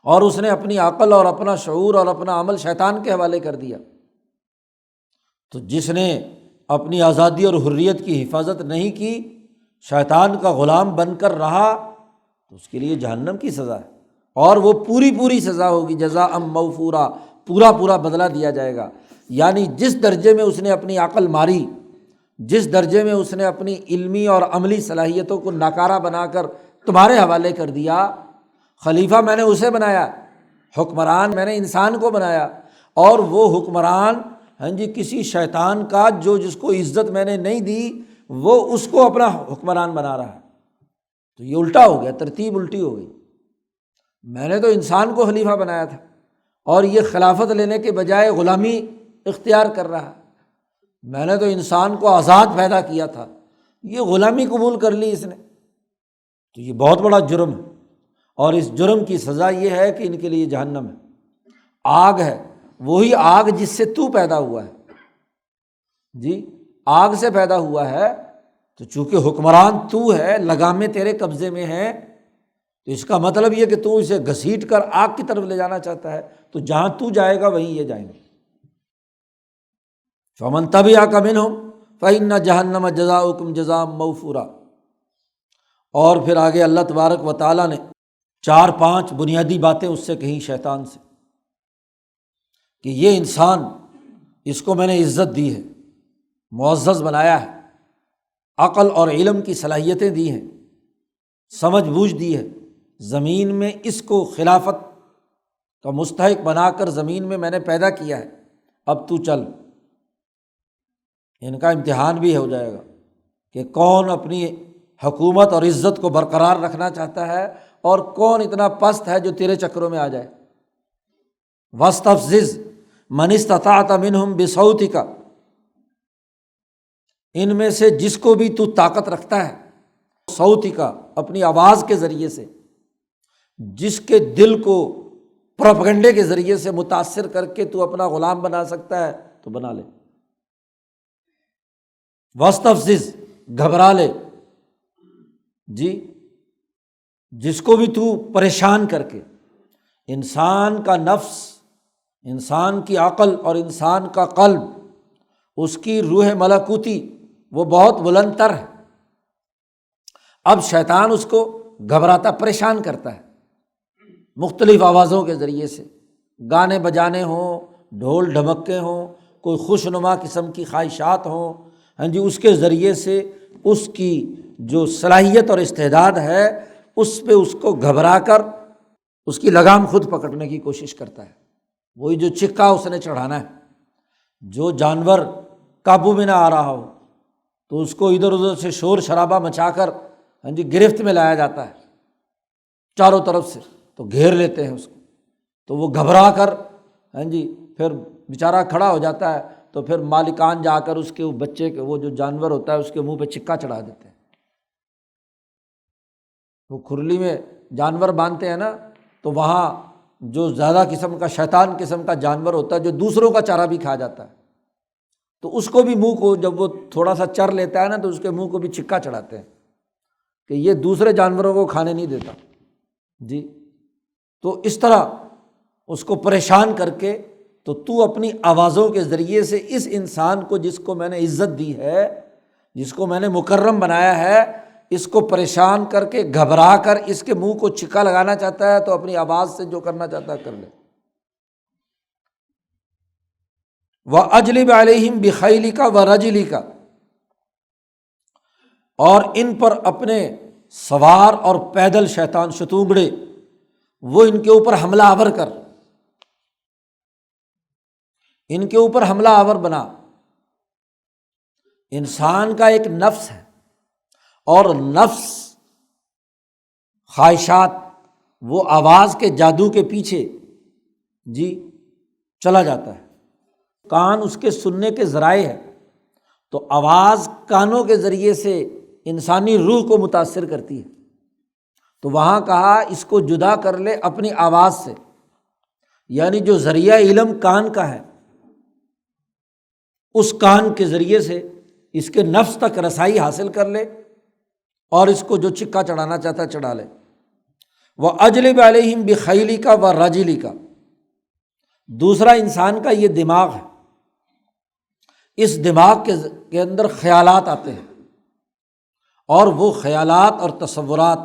اور اس نے اپنی عقل اور اپنا شعور اور اپنا عمل شیطان کے حوالے کر دیا۔ تو جس نے اپنی آزادی اور حریت کی حفاظت نہیں کی، شیطان کا غلام بن کر رہا، تو اس کے لیے جہنم کی سزا ہے، اور وہ پوری سزا ہوگی، جزاء موفورا، پورا بدلہ دیا جائے گا۔ یعنی جس درجے میں اس نے اپنی عقل ماری، جس درجے میں اس نے اپنی علمی اور عملی صلاحیتوں کو ناکارہ بنا کر تمہارے حوالے کر دیا، خلیفہ میں نے اسے بنایا، حکمران میں نے انسان کو بنایا، اور وہ حکمران کسی شیطان کا جو جس کو عزت میں نے نہیں دی، وہ اس کو اپنا حکمران بنا رہا ہے، تو یہ الٹا ہو گیا، ترتیب الٹی ہو گئی۔ میں نے تو انسان کو خلیفہ بنایا تھا، اور یہ خلافت لینے کے بجائے غلامی اختیار کر رہا ہے۔ میں نے تو انسان کو آزاد پیدا کیا تھا، یہ غلامی قبول کر لی اس نے، تو یہ بہت بڑا جرم ہے، اور اس جرم کی سزا یہ ہے کہ ان کے لیے جہنم ہے، آگ ہے، وہی آگ جس سے تو پیدا ہوا ہے، جی آگ سے پیدا ہوا ہے، تو چونکہ حکمران تو ہے، لگامیں تیرے قبضے میں ہیں، تو اس کا مطلب یہ کہ تو اسے گھسیٹ کر آگ کی طرف لے جانا چاہتا ہے، تو جہاں تو جائے گا وہیں یہ جائیں گے۔ فمن تبعک منہم فإن جہنم جزاؤکم جزاء موفورا۔ اور پھر آگے اللہ تبارک و تعالیٰ نے 4-5 بنیادی باتیں اس سے کہیں شیطان سے، کہ یہ انسان، اس کو میں نے عزت دی ہے، معزز بنایا ہے، عقل اور علم کی صلاحیتیں دی ہیں، سمجھ بوجھ دی ہے، زمین میں اس کو خلافت کا مستحق بنا کر زمین میں نے پیدا کیا ہے، اب تو چل، ان کا امتحان بھی ہو جائے گا کہ کون اپنی حکومت اور عزت کو برقرار رکھنا چاہتا ہے اور کون اتنا پست ہے جو تیرے چکروں میں آ جائے۔ وَاسْتَفْزِزْ مَنِ اسْتَطَعْتَ مِنْهُمْ بِصَوْتِكَ، ان میں سے جس کو بھی تو طاقت رکھتا ہے، صوتی کا، اپنی آواز کے ذریعے سے جس کے دل کو پروپیگنڈے کے ذریعے سے متاثر کر کے تو اپنا غلام بنا سکتا ہے تو بنا لے۔ واستفزز، گھبرا لے، جی جس کو بھی تو پریشان کر کے۔ انسان کا نفس، انسان کی عقل اور انسان کا قلب، اس کی روح ملکوتی وہ بہت بلند تر ہے۔ اب شیطان اس کو گھبراتا پریشان کرتا ہے مختلف آوازوں کے ذریعے سے، گانے بجانے ہوں، ڈھول ڈھمکے ہوں، کوئی خوش نما قسم کی خواہشات ہوں، ہاں جی، اس کے ذریعے سے اس کی جو صلاحیت اور استعداد ہے اس پہ اس کو گھبرا کر اس کی لگام خود پکڑنے کی کوشش کرتا ہے۔ وہی جو چکا اس نے چڑھانا ہے، جو جانور قابو میں نہ آ رہا ہو تو اس کو ادھر ادھر سے شور شرابہ مچا کر ہاں جی گرفت میں لایا جاتا ہے چاروں طرف سے، تو گھیر لیتے ہیں اس کو، تو وہ گھبرا کر ہاں جی پھر بیچارہ کھڑا ہو جاتا ہے، تو پھر مالکان جا کر اس کے بچے کے، وہ جو جانور ہوتا ہے اس کے منہ پہ چکا چڑھا دیتے ہیں۔ وہ کھرلی میں جانور باندھتے ہیں نا، تو وہاں جو زیادہ قسم کا شیطان قسم کا جانور ہوتا ہے جو دوسروں کا چارہ بھی کھا جاتا ہے، تو اس کو بھی منہ کو جب وہ تھوڑا سا چر لیتا ہے نا تو اس کے منہ کو بھی چکا چڑھاتے ہیں کہ یہ دوسرے جانوروں کو کھانے نہیں دیتا جی۔ تو اس طرح اس کو پریشان کر کے تو اپنی آوازوں کے ذریعے سے اس انسان کو جس کو میں نے عزت دی ہے، جس کو میں نے مکرم بنایا ہے، اس کو پریشان کر کے گھبرا کر اس کے منہ کو چکا لگانا چاہتا ہے، تو اپنی آواز سے جو کرنا چاہتا ہے کر لے۔ وَأَجْلِبْ عَلَيْهِمْ بِخَيْلِكَ وَرَجِلِكَ، اور ان پر اپنے سوار اور پیدل شیطان شتونگڑے وہ ان کے اوپر حملہ آور کر، ان کے اوپر حملہ آور بنا۔ انسان کا ایک نفس ہے اور نفس خواہشات وہ آواز کے جادو کے پیچھے جی چلا جاتا ہے۔ کان اس کے سننے کے ذرائع ہے، تو آواز کانوں کے ذریعے سے انسانی روح کو متاثر کرتی ہے، تو وہاں کہا اس کو جدا کر لے اپنی آواز سے، یعنی جو ذریعہ علم کان کا ہے اس کان کے ذریعے سے اس کے نفس تک رسائی حاصل کر لے اور اس کو جو چکا چڑھانا چاہتا ہے چڑھا لے۔ وَأَجْلِبْ عَلَيْهِمْ بِخَيْلِكَ وَرَجِلِكَ، دوسرا انسان کا یہ دماغ ہے، اس دماغ کے اندر خیالات آتے ہیں، اور وہ خیالات اور تصورات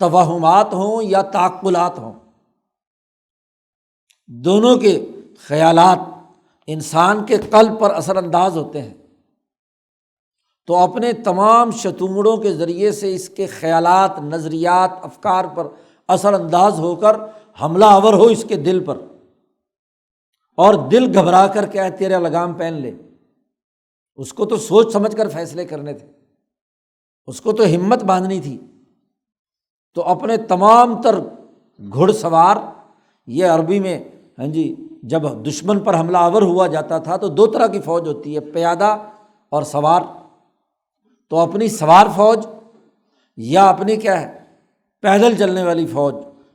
توہمات ہوں یا تعقلات ہوں، دونوں کے خیالات انسان کے قلب پر اثر انداز ہوتے ہیں، تو اپنے تمام شتونگڑوں کے ذریعے سے اس کے خیالات، نظریات، افکار پر اثر انداز ہو کر حملہ آور ہو اس کے دل پر، اور دل گھبرا کر کیا ہے تیرا لگام پہن لے۔ اس کو تو سوچ سمجھ کر فیصلے کرنے تھے، اس کو تو ہمت باندھنی تھی، تو اپنے تمام تر گھڑ سوار، یہ عربی میں ہاں جی جب دشمن پر حملہ آور ہوا جاتا تھا تو دو طرح کی فوج ہوتی ہے، پیادہ اور سوار، تو اپنی سوار فوج یا اپنی کیا ہے پیدل چلنے والی فوج،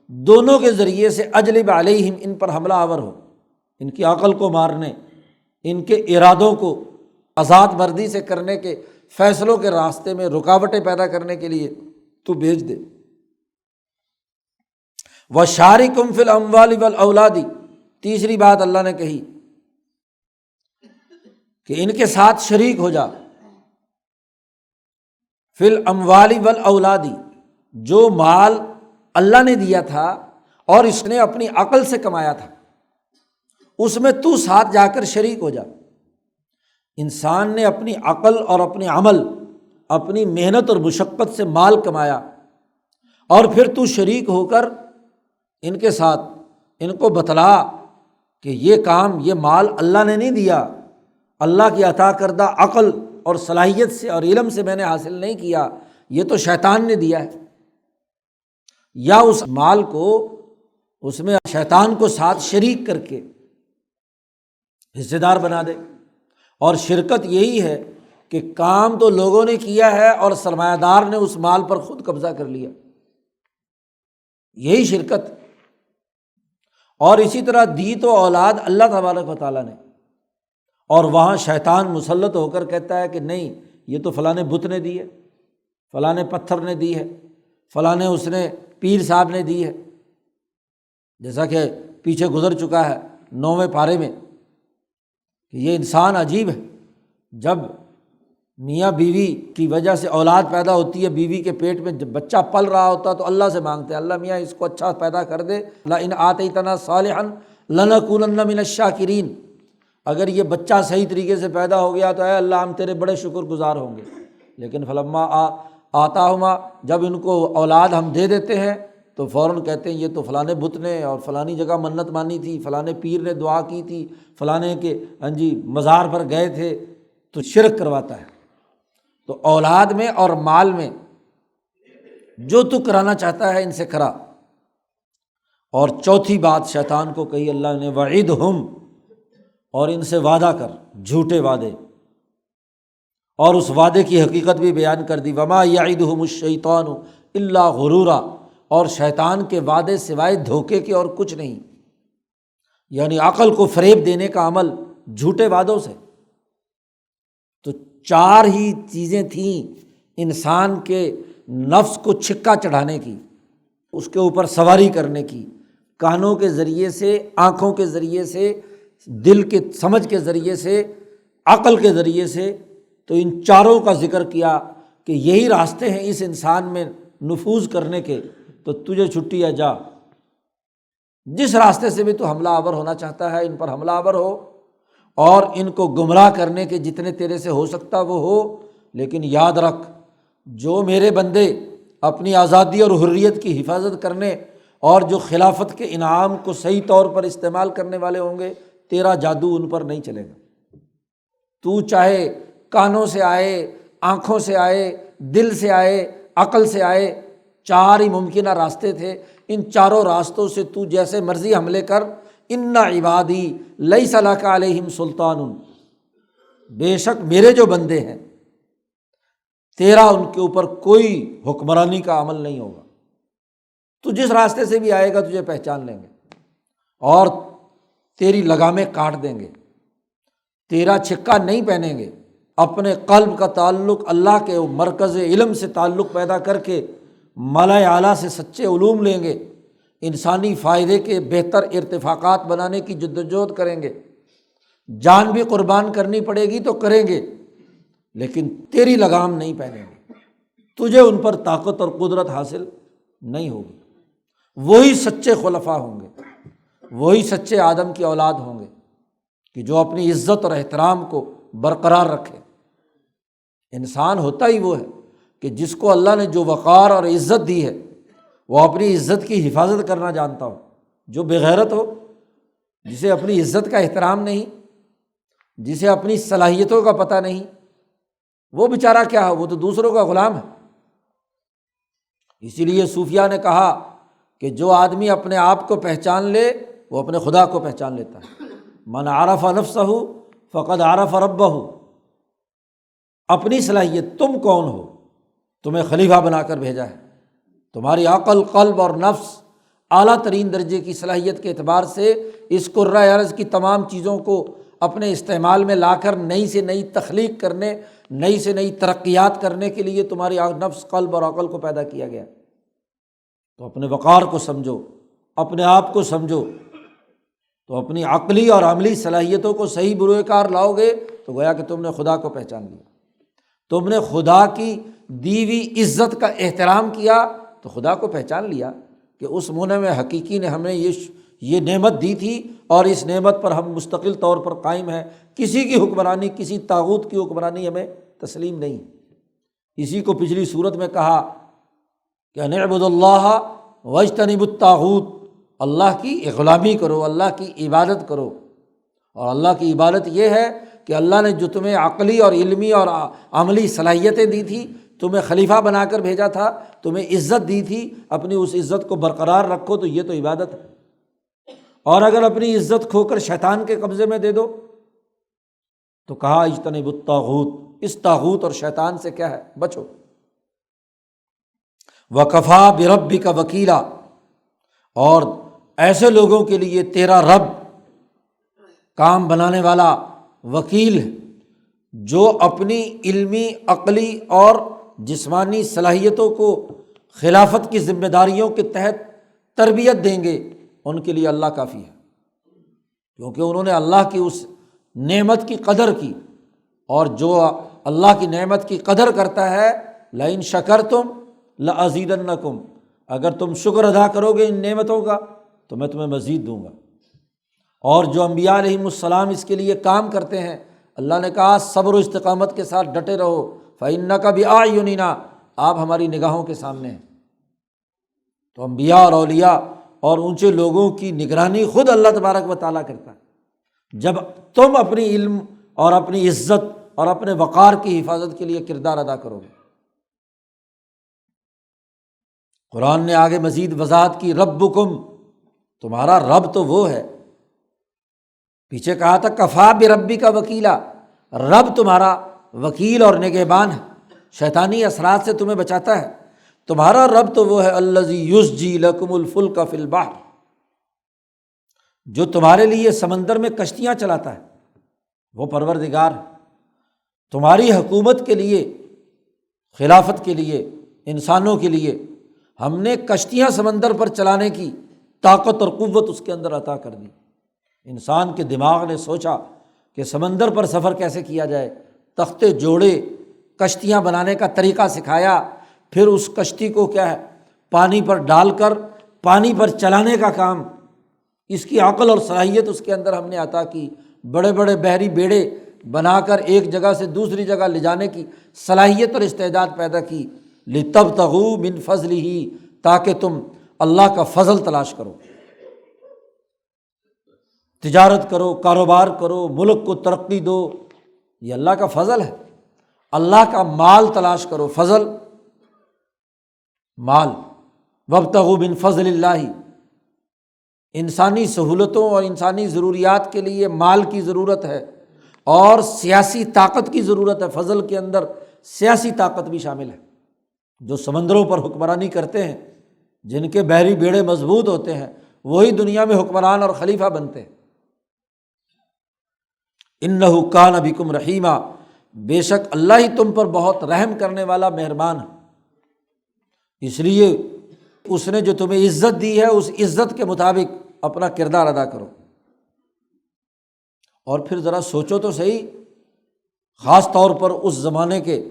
دونوں کے ذریعے سے اجلب علیہم ان پر حملہ آور ہو، ان کی عقل کو مارنے، ان کے ارادوں کو آزاد مردی سے کرنے کے فیصلوں کے راستے میں رکاوٹیں پیدا کرنے کے لیے تو بھیج دے۔ وَشَارِكُمْ فِي الْأَمْوَالِ وَالْأَوْلَادِ، تیسری بات اللہ نے کہی کہ ان کے ساتھ شریک ہو جا، فی الاموال والاولاد، جو مال اللہ نے دیا تھا اور اس نے اپنی عقل سے کمایا تھا اس میں تو ساتھ جا کر شریک ہو جا۔ انسان نے اپنی عقل اور اپنے عمل، اپنی محنت اور مشقت سے مال کمایا، اور پھر تو شریک ہو کر ان کے ساتھ ان کو بتلا کہ یہ کام، یہ مال اللہ نے نہیں دیا، اللہ کی عطا کردہ عقل اور صلاحیت سے اور علم سے میں نے حاصل نہیں کیا، یہ تو شیطان نے دیا ہے۔ یا اس مال کو اس میں شیطان کو ساتھ شریک کر کے حصے دار بنا دے، اور شرکت یہی ہے کہ کام تو لوگوں نے کیا ہے اور سرمایہ دار نے اس مال پر خود قبضہ کر لیا، یہی شرکت۔ اور اسی طرح دی تو اولاد اللہ تبارک و تعالیٰ نے، اور وہاں شیطان مسلط ہو کر کہتا ہے کہ نہیں، یہ تو فلاں بت نے دی ہے، فلاں پتھر نے دی ہے، فلاں اس نے پیر صاحب نے دی ہے، جیسا کہ پیچھے گزر چکا ہے 9ویں پارے میں کہ یہ انسان عجیب ہے، جب میاں بیوی کی وجہ سے اولاد پیدا ہوتی ہے، بیوی کے پیٹ میں جب بچہ پل رہا ہوتا تو اللہ سے مانگتے ہیں، اللہ میاں اس کو اچھا پیدا کر دے، لئن آتیتنا صالحا لنکونن من الشاکرین، اگر یہ بچہ صحیح طریقے سے پیدا ہو گیا تو اے اللہ ہم تیرے بڑے شکر گزار ہوں گے۔ لیکن فلما آتاہما، جب ان کو اولاد ہم دے دیتے ہیں تو فوراً کہتے ہیں یہ تو فلاں بت نے اور فلانی جگہ منت مانی تھی، فلاں پیر نے دعا کی تھی، فلاں کے مزار پر گئے تھے، تو شرک کرواتا ہے۔ تو اولاد میں اور مال میں جو تو کرانا چاہتا ہے ان سے کرا۔ اور چوتھی بات شیطان کو کہی اللہ نے، وعدہم، اور ان سے وعدہ کر، جھوٹے وعدے، اور اس وعدے کی حقیقت بھی بیان کر دی، وما یعدہم الشیطان الا غرورا، اور شیطان کے وعدے سوائے دھوکے کے اور کچھ نہیں، یعنی عقل کو فریب دینے کا عمل جھوٹے وعدوں سے۔ تو 4 ہی چیزیں تھیں انسان کے نفس کو چھکا چڑھانے کی، اس کے اوپر سواری کرنے کی، کانوں کے ذریعے سے، آنکھوں کے ذریعے سے، دل کے سمجھ کے ذریعے سے، عقل کے ذریعے سے۔ تو ان 4 کا ذکر کیا کہ یہی راستے ہیں اس انسان میں نفوذ کرنے کے، تو تجھے چھٹی ہے، جا جس راستے سے بھی تو حملہ آور ہونا چاہتا ہے ان پر حملہ آور ہو، اور ان کو گمراہ کرنے کے جتنے تیرے سے ہو سکتا وہ ہو۔ لیکن یاد رکھ، جو میرے بندے اپنی آزادی اور حریت کی حفاظت کرنے اور جو خلافت کے انعام کو صحیح طور پر استعمال کرنے والے ہوں گے، تیرا جادو ان پر نہیں چلے گا۔ تو چاہے کانوں سے آئے، آنکھوں سے آئے، دل سے آئے، عقل سے آئے، 4 ہی ممکنہ راستے تھے، ان 4 راستوں سے تو جیسے مرضی حملے کر۔ ان عبادی لیس لک علیہم سلطان، بے شک میرے جو بندے ہیں تیرا ان کے اوپر کوئی حکمرانی کا عمل نہیں ہوگا۔ تو جس راستے سے بھی آئے گا تجھے پہچان لیں گے اور تیری لگامیں کاٹ دیں گے، تیرا چھکا نہیں پہنیں گے۔ اپنے قلب کا تعلق اللہ کے مرکز علم سے تعلق پیدا کر کے ملائے اعلیٰ سے سچے علوم لیں گے، انسانی فائدے کے بہتر ارتفاقات بنانے کی جدوجہد کریں گے، جان بھی قربان کرنی پڑے گی تو کریں گے، لیکن تیری لگام نہیں پہنیں گے، تجھے ان پر طاقت اور قدرت حاصل نہیں ہوگی۔ وہی سچے خلفاء ہوں گے، وہی سچے آدم کی اولاد ہوں گے کہ جو اپنی عزت اور احترام کو برقرار رکھے۔ انسان ہوتا ہی وہ ہے کہ جس کو اللہ نے جو وقار اور عزت دی ہے وہ اپنی عزت کی حفاظت کرنا جانتا ہو۔ جو بغیرت ہو، جسے اپنی عزت کا احترام نہیں، جسے اپنی صلاحیتوں کا پتہ نہیں، وہ بیچارہ کیا ہے، وہ تو دوسروں کا غلام ہے۔ اسی لیے صوفیاء نے کہا کہ جو آدمی اپنے آپ کو پہچان لے وہ اپنے خدا کو پہچان لیتا ہے۔ من عرف نفسہ فقد عرف ربہ، اپنی صلاحیت، تم کون ہو، تمہیں خلیفہ بنا کر بھیجا ہے، تمہاری عقل، قلب اور نفس اعلیٰ ترین درجے کی صلاحیت کے اعتبار سے اس کرۂ ارض کی تمام چیزوں کو اپنے استعمال میں لا کر نئی سے نئی تخلیق کرنے، نئی سے نئی ترقیات کرنے کے لیے تمہاری نفس، قلب اور عقل کو پیدا کیا گیا۔ تو اپنے وقار کو سمجھو، اپنے آپ کو سمجھو، تو اپنی عقلی اور عملی صلاحیتوں کو صحیح بروئے کار لاؤ گے تو گویا کہ تم نے خدا کو پہچان لیا۔ تم نے خدا کی دی ہوئی عزت کا احترام کیا تو خدا کو پہچان لیا کہ اس منعم حقیقی نے ہمیں یہ نعمت دی تھی اور اس نعمت پر ہم مستقل طور پر قائم ہیں، کسی کی حکمرانی، کسی طاغوت کی حکمرانی ہمیں تسلیم نہیں۔ اسی کو پچھلی صورت میں کہا کہ ان اعبدوا اللہ واجتنبوا الطاغوت، اللہ کی غلامی کرو، اللہ کی عبادت کرو۔ اور اللہ کی عبادت یہ ہے کہ اللہ نے جو تمہیں عقلی اور علمی اور عملی صلاحیتیں دی تھی، تمہیں خلیفہ بنا کر بھیجا تھا، تمہیں عزت دی تھی، اپنی اس عزت کو برقرار رکھو، تو یہ تو عبادت ہے۔ اور اگر اپنی عزت کھو کر شیطان کے قبضے میں دے دو تو کہا اجتنبوا الطاغوت، اس طاغوت اور شیطان سے کیا ہے بچو۔ وکفا بربک وکیلا، اور ایسے لوگوں کے لیے تیرا رب کام بنانے والا وکیل ہے، جو اپنی علمی، عقلی اور جسمانی صلاحیتوں کو خلافت کی ذمہ داریوں کے تحت تربیت دیں گے، ان کے لیے اللہ کافی ہے، کیونکہ انہوں نے اللہ کی اس نعمت کی قدر کی، اور جو اللہ کی نعمت کی قدر کرتا ہے لئن شکرتم لازیدنکم، اگر تم شکر ادا کرو گے ان نعمتوں کا تو میں تمہیں مزید دوں گا۔ اور جو انبیاء علیہم السلام اس کے لیے کام کرتے ہیں، اللہ نے کہا صبر و استقامت کے ساتھ ڈٹے رہو، فإنک بأعیننا، آپ ہماری نگاہوں کے سامنے ہیں۔ تو انبیاء اور اولیاء اور اونچے لوگوں کی نگرانی خود اللہ تبارک و تعالیٰ کرتا ہے۔ جب تم اپنی علم اور اپنی عزت اور اپنے وقار کی حفاظت کے لیے کردار ادا کرو گے۔ قرآن نے آگے مزید وضاحت کی، ربکم، تمہارا رب تو وہ ہے، پیچھے کہا تھا کفا بربک وکیلا، رب تمہارا وکیل اور نگہبان ہے، شیطانی اثرات سے تمہیں بچاتا ہے۔ تمہارا رب تو وہ ہے الذی یزجی لکم الفلک فی البحر، جو تمہارے لیے سمندر میں کشتیاں چلاتا ہے، وہ پروردگار ہے۔ تمہاری حکومت کے لیے، خلافت کے لیے، انسانوں کے لیے ہم نے کشتیاں سمندر پر چلانے کی طاقت اور قوت اس کے اندر عطا کر دی۔ انسان کے دماغ نے سوچا کہ سمندر پر سفر کیسے کیا جائے، تختے جوڑے، کشتیاں بنانے کا طریقہ سکھایا، پھر اس کشتی کو کیا ہے پانی پر ڈال کر پانی پر چلانے کا کام، اس کی عقل اور صلاحیت اس کے اندر ہم نے عطا کی۔ بڑے بڑے بحری بیڑے بنا کر ایک جگہ سے دوسری جگہ لے جانے کی صلاحیت اور استعداد پیدا کی، لِتَبْتَغُوا مِنْ فَضْلِهِ، تاکہ تم اللہ کا فضل تلاش کرو، تجارت کرو، کاروبار کرو، ملک کو ترقی دو، یہ اللہ کا فضل ہے۔ اللہ کا مال تلاش کرو، فضل مال، وَابْتَغُوا مِنْ فَضْلِ اللَّهِ، انسانی سہولتوں اور انسانی ضروریات کے لیے مال کی ضرورت ہے، اور سیاسی طاقت کی ضرورت ہے۔ فضل کے اندر سیاسی طاقت بھی شامل ہے۔ جو سمندروں پر حکمرانی کرتے ہیں، جن کے بحری بیڑے مضبوط ہوتے ہیں، وہی دنیا میں حکمران اور خلیفہ بنتے ہیں۔ انہ کان بکم رحیما، بے شک اللہ ہی تم پر بہت رحم کرنے والا، مہربان ہے، اس لیے اس نے جو تمہیں عزت دی ہے اس عزت کے مطابق اپنا کردار ادا کرو۔ اور پھر ذرا سوچو تو صحیح، خاص طور پر اس زمانے کے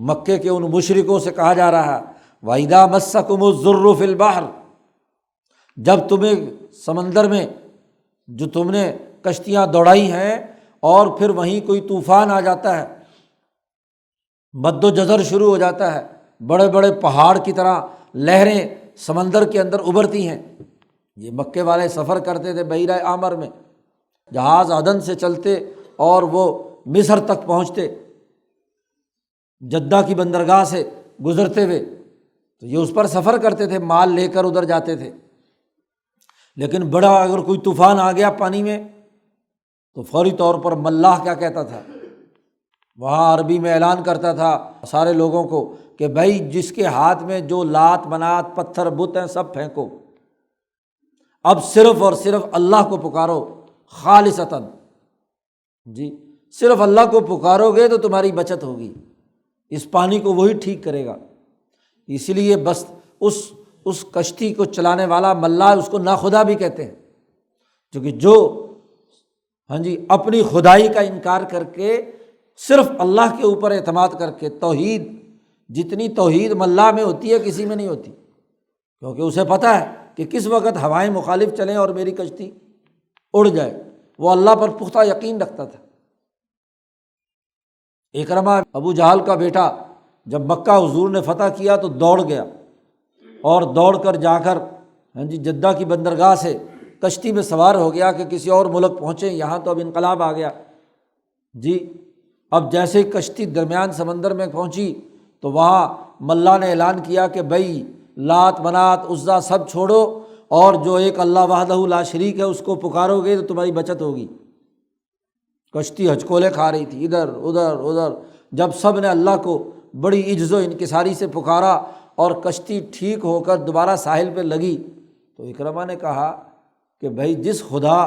مکے کے ان مشرکوں سے کہا جا رہا ہے وَإِذَا مَسَّكُمُ الضُّرُّ فِي الْبَحْرِ، جب تمہیں سمندر میں جو تم نے کشتیاں دوڑائی ہیں اور پھر وہیں کوئی طوفان آ جاتا ہے، مد و جزر شروع ہو جاتا ہے، بڑے بڑے پہاڑ کی طرح لہریں سمندر کے اندر ابھرتی ہیں۔ یہ مکے والے سفر کرتے تھے بحیرہ احمر میں، جہاز عدن سے چلتے اور وہ مصر تک پہنچتے، جدہ کی بندرگاہ سے گزرتے ہوئے، تو یہ اس پر سفر کرتے تھے، مال لے کر ادھر جاتے تھے۔ لیکن بڑا اگر کوئی طوفان آ گیا پانی میں تو فوری طور پر ملاح کیا کہتا تھا، وہاں عربی میں اعلان کرتا تھا سارے لوگوں کو کہ بھائی جس کے ہاتھ میں جو لات منات پتھر بت ہیں سب پھینکو، اب صرف اور صرف اللہ کو پکارو خالصتاً، جی صرف اللہ کو پکارو گے تو تمہاری بچت ہوگی، اس پانی کو وہی ٹھیک کرے گا۔ اسی لیے بس اس کشتی کو چلانے والا ملاح، اس کو ناخدا بھی کہتے ہیں، کیونکہ جو اپنی خدائی کا انکار کر کے صرف اللہ کے اوپر اعتماد کر کے، توحید جتنی توحید ملاح میں ہوتی ہے کسی میں نہیں ہوتی، کیونکہ اسے پتہ ہے کہ کس وقت ہوائیں مخالف چلیں اور میری کشتی اڑ جائے، وہ اللہ پر پختہ یقین رکھتا تھا۔ اکرمہ ابو جہل کا بیٹا جب مکہ حضور نے فتح کیا تو دوڑ گیا، اور دوڑ کر جا کر جدہ کی بندرگاہ سے کشتی میں سوار ہو گیا کہ کسی اور ملک پہنچے، یہاں تو اب انقلاب آ گیا جی۔ اب جیسے ہی کشتی درمیان سمندر میں پہنچی تو وہاں ملا نے اعلان کیا کہ بھائی لات منات عزا سب چھوڑو، اور جو ایک اللہ وحدہ لا شریک ہے اس کو پکارو گے تو تمہاری بچت ہوگی۔ کشتی ہچکولے کھا رہی تھی، ادھر ادھر ادھر، جب سب نے اللہ کو بڑی عجز و انکساری سے پکارا اور کشتی ٹھیک ہو کر دوبارہ ساحل پہ لگی، تو اکرمہ نے کہا کہ بھائی جس خدا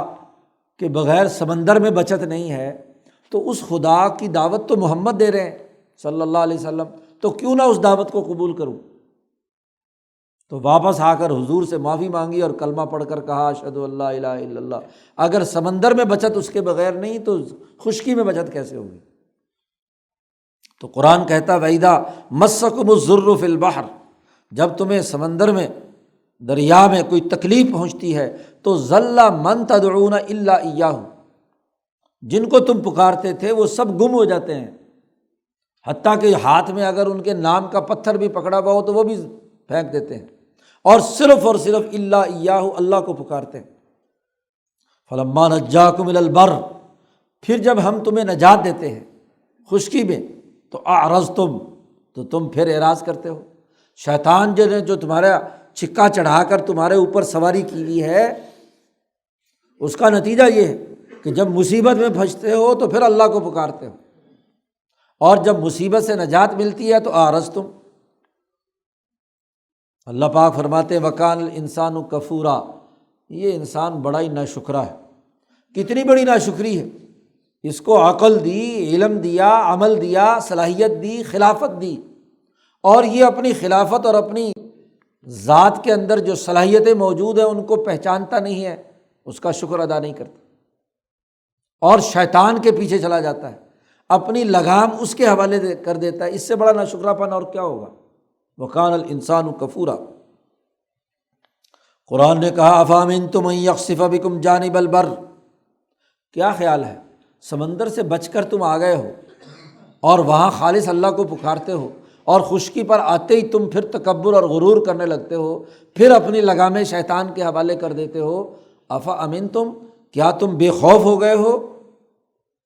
کے بغیر سمندر میں بچت نہیں ہے، تو اس خدا کی دعوت تو محمد دے رہے ہیں صلی اللہ علیہ وسلم، تو کیوں نہ اس دعوت کو قبول کروں۔ تو واپس آ کر حضور سے معافی مانگی اور کلمہ پڑھ کر کہا اشہد ان لا الہ الا اللہ۔ اگر سمندر میں بچت اس کے بغیر نہیں تو خشکی میں بچت کیسے ہوگی؟ تو قرآن کہتا وَإِذَا مَسَّكُمُ الضُّرُّ فِي الْبَحْرِ، جب تمہیں سمندر میں، دریا میں کوئی تکلیف پہنچتی ہے تو ضَلَّ مَن تَدْعُونَ إِلَّا إِيَّاهُ، جن کو تم پکارتے تھے وہ سب گم ہو جاتے ہیں، حتیٰ کہ ہاتھ میں اگر ان کے نام کا پتھر بھی پکڑا ہوا ہو تو وہ بھی پھینک دیتے ہیں، اور صرف الا ایاہ، اللہ کو پکارتے ہیں۔ فلما نجاکم الی البر، پھر جب ہم تمہیں نجات دیتے ہیں خشکی میں تو اعرضتم، تو تم پھر اعراض کرتے ہو۔ شیطان جو تمہارا چھکا چڑھا کر تمہارے اوپر سواری کی ہوئی ہے، اس کا نتیجہ یہ ہے کہ جب مصیبت میں پھنستے ہو تو پھر اللہ کو پکارتے ہو، اور جب مصیبت سے نجات ملتی ہے تو اعرضتم۔ اللہ پاک فرماتے ہیں وَكَانَ الْإِنسَانُ كَفُورًا، یہ انسان بڑا ہی ناشکرا ہے۔ کتنی بڑی ناشکری ہے، اس کو عقل دی، علم دیا، عمل دیا، صلاحیت دی، خلافت دی، اور یہ اپنی خلافت اور اپنی ذات کے اندر جو صلاحیتیں موجود ہیں ان کو پہچانتا نہیں ہے، اس کا شکر ادا نہیں کرتا، اور شیطان کے پیچھے چلا جاتا ہے، اپنی لگام اس کے حوالے کر دیتا ہے۔ اس سے بڑا ناشکراپن اور کیا ہوگا؟ وَكَانَ الْإِنسَانُ كَفُورًا۔ قرآن نے کہا أَفَأَمِنْتُمْ أَن يَخْسِفَ بِكُمْ جَانِبَ الْبَرِّ، کیا خیال ہے سمندر سے بچ کر تم آ گئے ہو اور وہاں خالص اللہ کو پکارتے ہو، اور خشکی پر آتے ہی تم پھر تکبر اور غرور کرنے لگتے ہو، پھر اپنی لگامیں شیطان کے حوالے کر دیتے ہو۔ أَفَأَمِنْتُمْ، کیا تم بے خوف ہو گئے ہو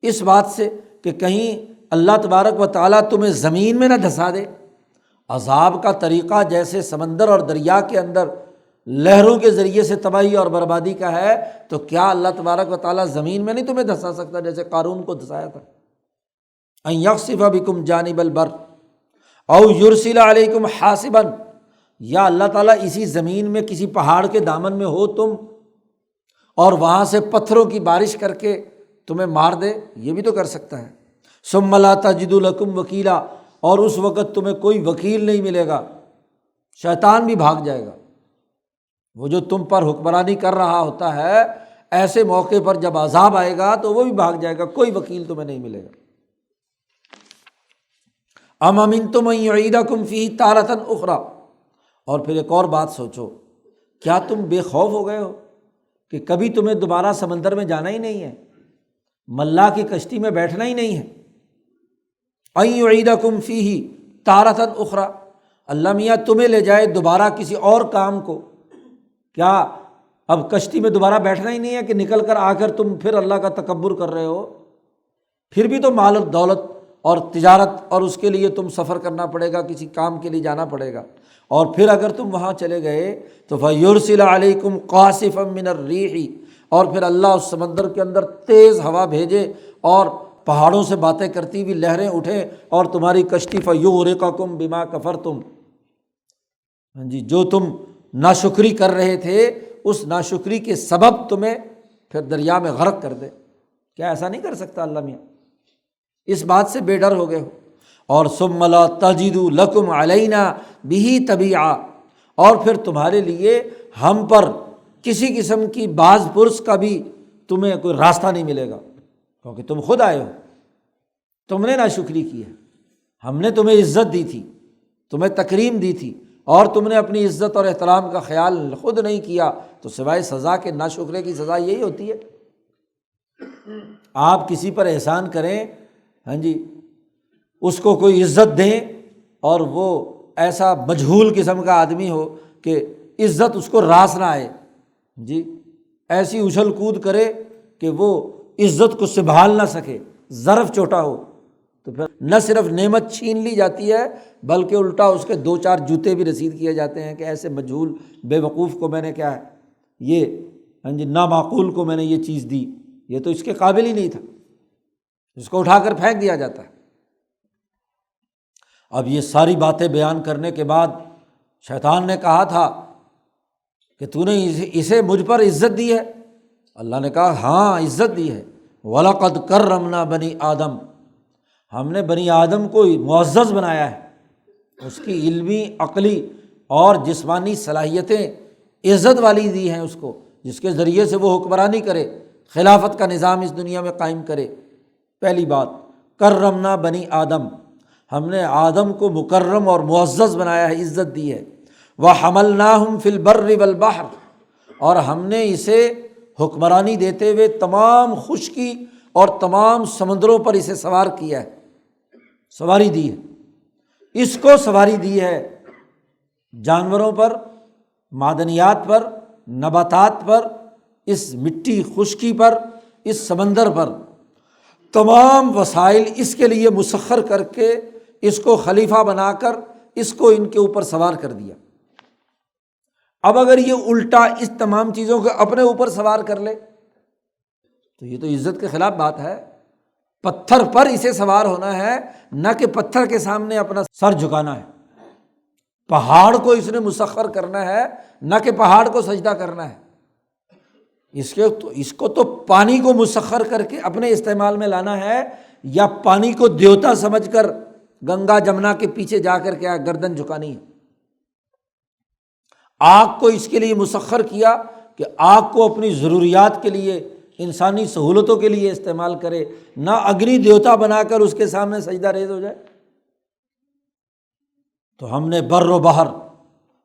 اس بات سے کہ کہیں اللہ تبارک و تعالیٰ تمہیں زمین میں نہ دھسا دے؟ عذاب کا طریقہ جیسے سمندر اور دریا کے اندر لہروں کے ذریعے سے تباہی اور بربادی کا ہے، تو کیا اللہ تبارک و تعالیٰ زمین میں نہیں تمہیں دھسا سکتا جیسے قارون کو دھسایا تھا؟ ان یخسف بکم جانب البر او یرسل علیکم حاصبا، یا اللہ تعالیٰ اسی زمین میں کسی پہاڑ کے دامن میں ہو تم اور وہاں سے پتھروں کی بارش کر کے تمہیں مار دے، یہ بھی تو کر سکتا ہے۔ ثم لا تجدوا لکم وکیلا، اور اس وقت تمہیں کوئی وکیل نہیں ملے گا، شیطان بھی بھاگ جائے گا۔ وہ جو تم پر حکمرانی کر رہا ہوتا ہے، ایسے موقع پر جب عذاب آئے گا تو وہ بھی بھاگ جائے گا، کوئی وکیل تمہیں نہیں ملے گا۔ ام امنتم ان یعیدکم فیہ تارۃ اخری، اور پھر ایک اور بات سوچو، کیا تم بے خوف ہو گئے ہو کہ کبھی تمہیں دوبارہ سمندر میں جانا ہی نہیں ہے، ملا کی کشتی میں بیٹھنا ہی نہیں ہے؟ ان یعیدکم فیہ تارۃ اخری، اللہ میاں تمہیں لے جائے دوبارہ کسی اور کام کو، کیا اب کشتی میں دوبارہ بیٹھنا ہی نہیں ہے کہ نکل کر آ کر تم پھر اللہ کا تکبر کر رہے ہو؟ پھر بھی تو مال و دولت اور تجارت اور اس کے لیے تم سفر کرنا پڑے گا، کسی کام کے لیے جانا پڑے گا، اور پھر اگر تم وہاں چلے گئے تو فَيُرْسِلَ عَلَيْكُمْ قَاصِفًا مِّنَ الرِّيحِ، اور پھر اللہ اس سمندر کے اندر تیز ہوا بھیجے اور پہاڑوں سے باتیں کرتی ہوئی لہریں اٹھیں اور تمہاری کشتی فَيُغْرِقَكُمْ بِمَا كَفَرْتُمْ، ہاں جی، جو تم ناشکری کر رہے تھے اس ناشکری کے سبب تمہیں پھر دریا میں غرق کر دے۔ کیا ایسا نہیں کر سکتا اللہ میاں؟ اس بات سے بے ڈر ہو گئے ہو۔ اور ثم لا تجدوا لکم علینا بہ تبیعا، اور پھر تمہارے لیے ہم پر کسی قسم کی باز پرس کا بھی تمہیں کوئی راستہ نہیں ملے گا، کیونکہ تم خود آئے ہو، تم نے ناشکری کی ہے، ہم نے تمہیں عزت دی تھی، تمہیں تکریم دی تھی، اور تم نے اپنی عزت اور احترام کا خیال خود نہیں کیا، تو سوائے سزا کے ناشکرے کی سزا یہی ہوتی ہے۔ آپ کسی پر احسان کریں، ہاں جی، اس کو کوئی عزت دیں، اور وہ ایسا مجہول قسم کا آدمی ہو کہ عزت اس کو راس نہ آئے، جی، ایسی اچھل کود کرے کہ وہ عزت کو سنبھال نہ سکے، ظرف چھوٹا ہو، تو پھر نہ صرف نعمت چھین لی جاتی ہے بلکہ الٹا اس کے 2-4 جوتے بھی رسید کیے جاتے ہیں کہ ایسے مجہول بے وقوف کو میں نے کیا ہے یہ، ہاں جی، نامعقول کو میں نے یہ چیز دی، یہ تو اس کے قابل ہی نہیں تھا، اس کو اٹھا کر پھینک دیا جاتا ہے۔ اب یہ ساری باتیں بیان کرنے کے بعد شیطان نے کہا تھا کہ تو نے اسے مجھ پر عزت دی ہے؟ اللہ نے کہا ہاں عزت دی ہے، وَلَقَدْ كَرَّمْنَا بَنِي آدم، ہم نے بنی آدم کو معزز بنایا ہے، اس کی علمی، عقلی اور جسمانی صلاحیتیں عزت والی دی ہیں اس کو، جس کے ذریعے سے وہ حکمرانی کرے، خلافت کا نظام اس دنیا میں قائم کرے۔ پہلی بات، کرمنا بنی آدم، ہم نے آدم کو مکرم اور معزز بنایا ہے، عزت دی ہے۔ وَحَمَلْنَاهُمْ فِي الْبَرِّ وَالْبَحْرِ، اور ہم نے اسے حکمرانی دیتے ہوئے تمام خشکی اور تمام سمندروں پر اسے سوار کیا ہے، سواری دی ہے، اس کو سواری دی ہے، جانوروں پر، معدنیات پر، نباتات پر، اس مٹی خشکی پر، اس سمندر پر، تمام وسائل اس کے لیے مسخر کر کے اس کو خلیفہ بنا کر اس کو ان کے اوپر سوار کر دیا۔ اب اگر یہ الٹا اس تمام چیزوں کو اپنے اوپر سوار کر لے تو یہ تو عزت کے خلاف بات ہے۔ پتھر پر اسے سوار ہونا ہے، نہ کہ پتھر کے سامنے اپنا سر جھکانا ہے۔ پہاڑ کو اس نے مسخر کرنا ہے، نہ کہ پہاڑ کو سجدہ کرنا ہے۔ اس کو تو پانی کو مسخر کر کے اپنے استعمال میں لانا ہے، یا پانی کو دیوتا سمجھ کر گنگا جمنا کے پیچھے جا کر کیا گردن جھکانی ہے۔ آگ کو اس کے لیے مسخر کیا کہ آگ کو اپنی ضروریات کے لیے، انسانی سہولتوں کے لیے استعمال کرے، نہ اگنی دیوتا بنا کر اس کے سامنے سجدہ ریز ہو جائے۔ تو ہم نے بر و بحر،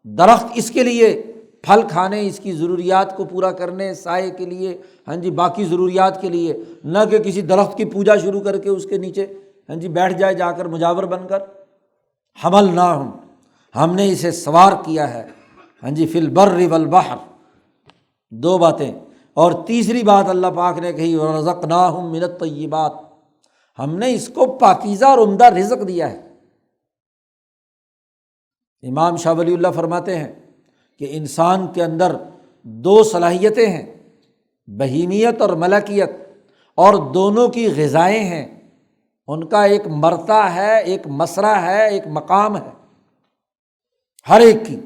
درخت اس کے لیے پھل کھانے، اس کی ضروریات کو پورا کرنے، سائے کے لیے، باقی ضروریات کے لیے، نہ کہ کسی درخت کی پوجا شروع کر کے اس کے نیچے بیٹھ جائے جا کر مجاور بن کر۔ حملناہم، ہم نے اسے سوار کیا ہے، فی البر والبحر، دو باتیں۔ اور تیسری بات اللہ پاک نے کہی ورزقناہم من الطیبات، ہم نے اس کو پاکیزہ اور عمدہ رزق دیا ہے۔ امام شاہ ولی اللہ فرماتے ہیں کہ انسان کے اندر دو صلاحیتیں ہیں، بہیمیت اور ملکیت، اور دونوں کی غذائیں ہیں، ان کا ایک مرتع ہے، ایک مسرح ہے، ایک مقام ہے، ہر ایک کی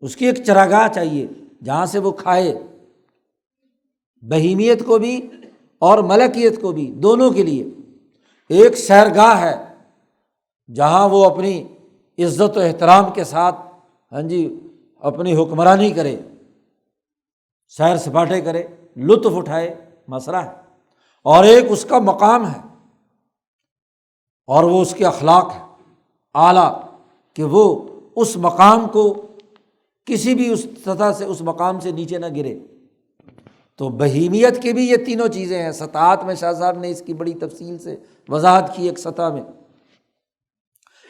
اس کی ایک چراگاہ چاہیے جہاں سے وہ کھائے، بہیمیت کو بھی اور ملکیت کو بھی، دونوں کے لیے ایک سیرگاہ ہے جہاں وہ اپنی عزت و احترام کے ساتھ اپنی حکمرانی کرے، سیر سپاٹے کرے، لطف اٹھائے، مسرح ہے، اور ایک اس کا مقام ہے، اور وہ اس کے اخلاق ہے اعلیٰ، کہ وہ اس مقام کو کسی بھی اس سطح سے، اس مقام سے نیچے نہ گرے۔ تو بہیمیت کی بھی یہ تینوں چیزیں ہیں، سطحات میں شاہ صاحب نے اس کی بڑی تفصیل سے وضاحت کی ایک سطح میں۔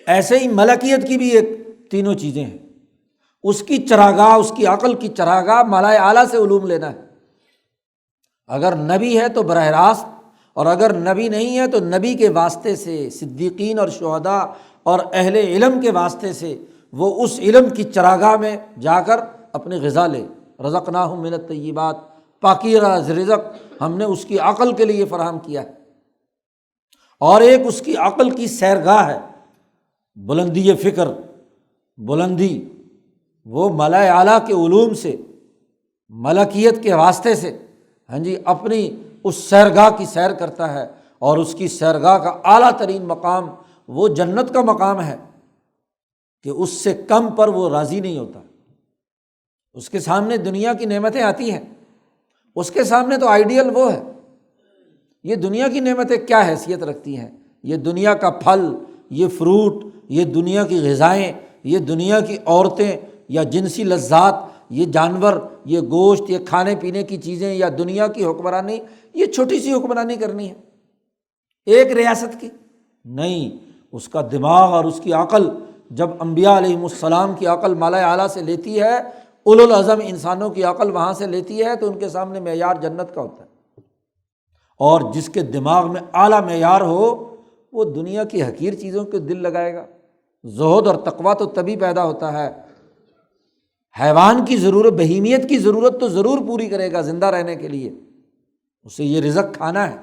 ایسے ہی ملکیت کی بھی ایک تینوں چیزیں ہیں، اس کی چراگاہ، اس کی عقل کی چراگاہ ملائے اعلیٰ سے علوم لینا ہے۔ اگر نبی ہے تو براہ راست، اور اگر نبی نہیں ہے تو نبی کے واسطے سے، صدیقین اور شہداء اور اہل علم کے واسطے سے وہ اس علم کی چراگاہ میں جا کر اپنی غذا لے۔ رزقناہم من الطیبات، پاکیزہ رزق ہم نے اس کی عقل کے لیے فراہم کیا ہے۔ اور ایک اس کی عقل کی سیرگاہ ہے، بلندی فکر، بلندی، وہ ملائے اعلیٰ کے علوم سے، ملکیت کے واسطے سے اپنی اس سیرگاہ کی سیر کرتا ہے، اور اس کی سیرگاہ کا اعلیٰ ترین مقام وہ جنت کا مقام ہے کہ اس سے کم پر وہ راضی نہیں ہوتا۔ اس کے سامنے دنیا کی نعمتیں آتی ہیں، اس کے سامنے تو آئیڈیل وہ ہے۔ یہ دنیا کی نعمتیں کیا حیثیت رکھتی ہیں؟ یہ دنیا کا پھل، یہ فروٹ، یہ دنیا کی غذائیں، یہ دنیا کی عورتیں یا جنسی لذات، یہ جانور، یہ گوشت، یہ کھانے پینے کی چیزیں، یا دنیا کی حکمرانی، یہ چھوٹی سی حکمرانی کرنی ہے ایک ریاست کی؟ نہیں، اس کا دماغ اور اس کی عقل جب انبیاء علیہم السلام کی عقل ملائے اعلیٰ سے لیتی ہے، اولو العزم انسانوں کی عقل وہاں سے لیتی ہے، تو ان کے سامنے معیار جنت کا ہوتا ہے۔ اور جس کے دماغ میں اعلیٰ معیار ہو وہ دنیا کی حقیر چیزوں کے دل لگائے گا۔ زہد اور تقویٰ تو تبھی پیدا ہوتا ہے، حیوان کی ضرورت، بہیمیت کی ضرورت تو ضرور پوری کرے گا زندہ رہنے کے لیے، اسے یہ رزق کھانا ہے۔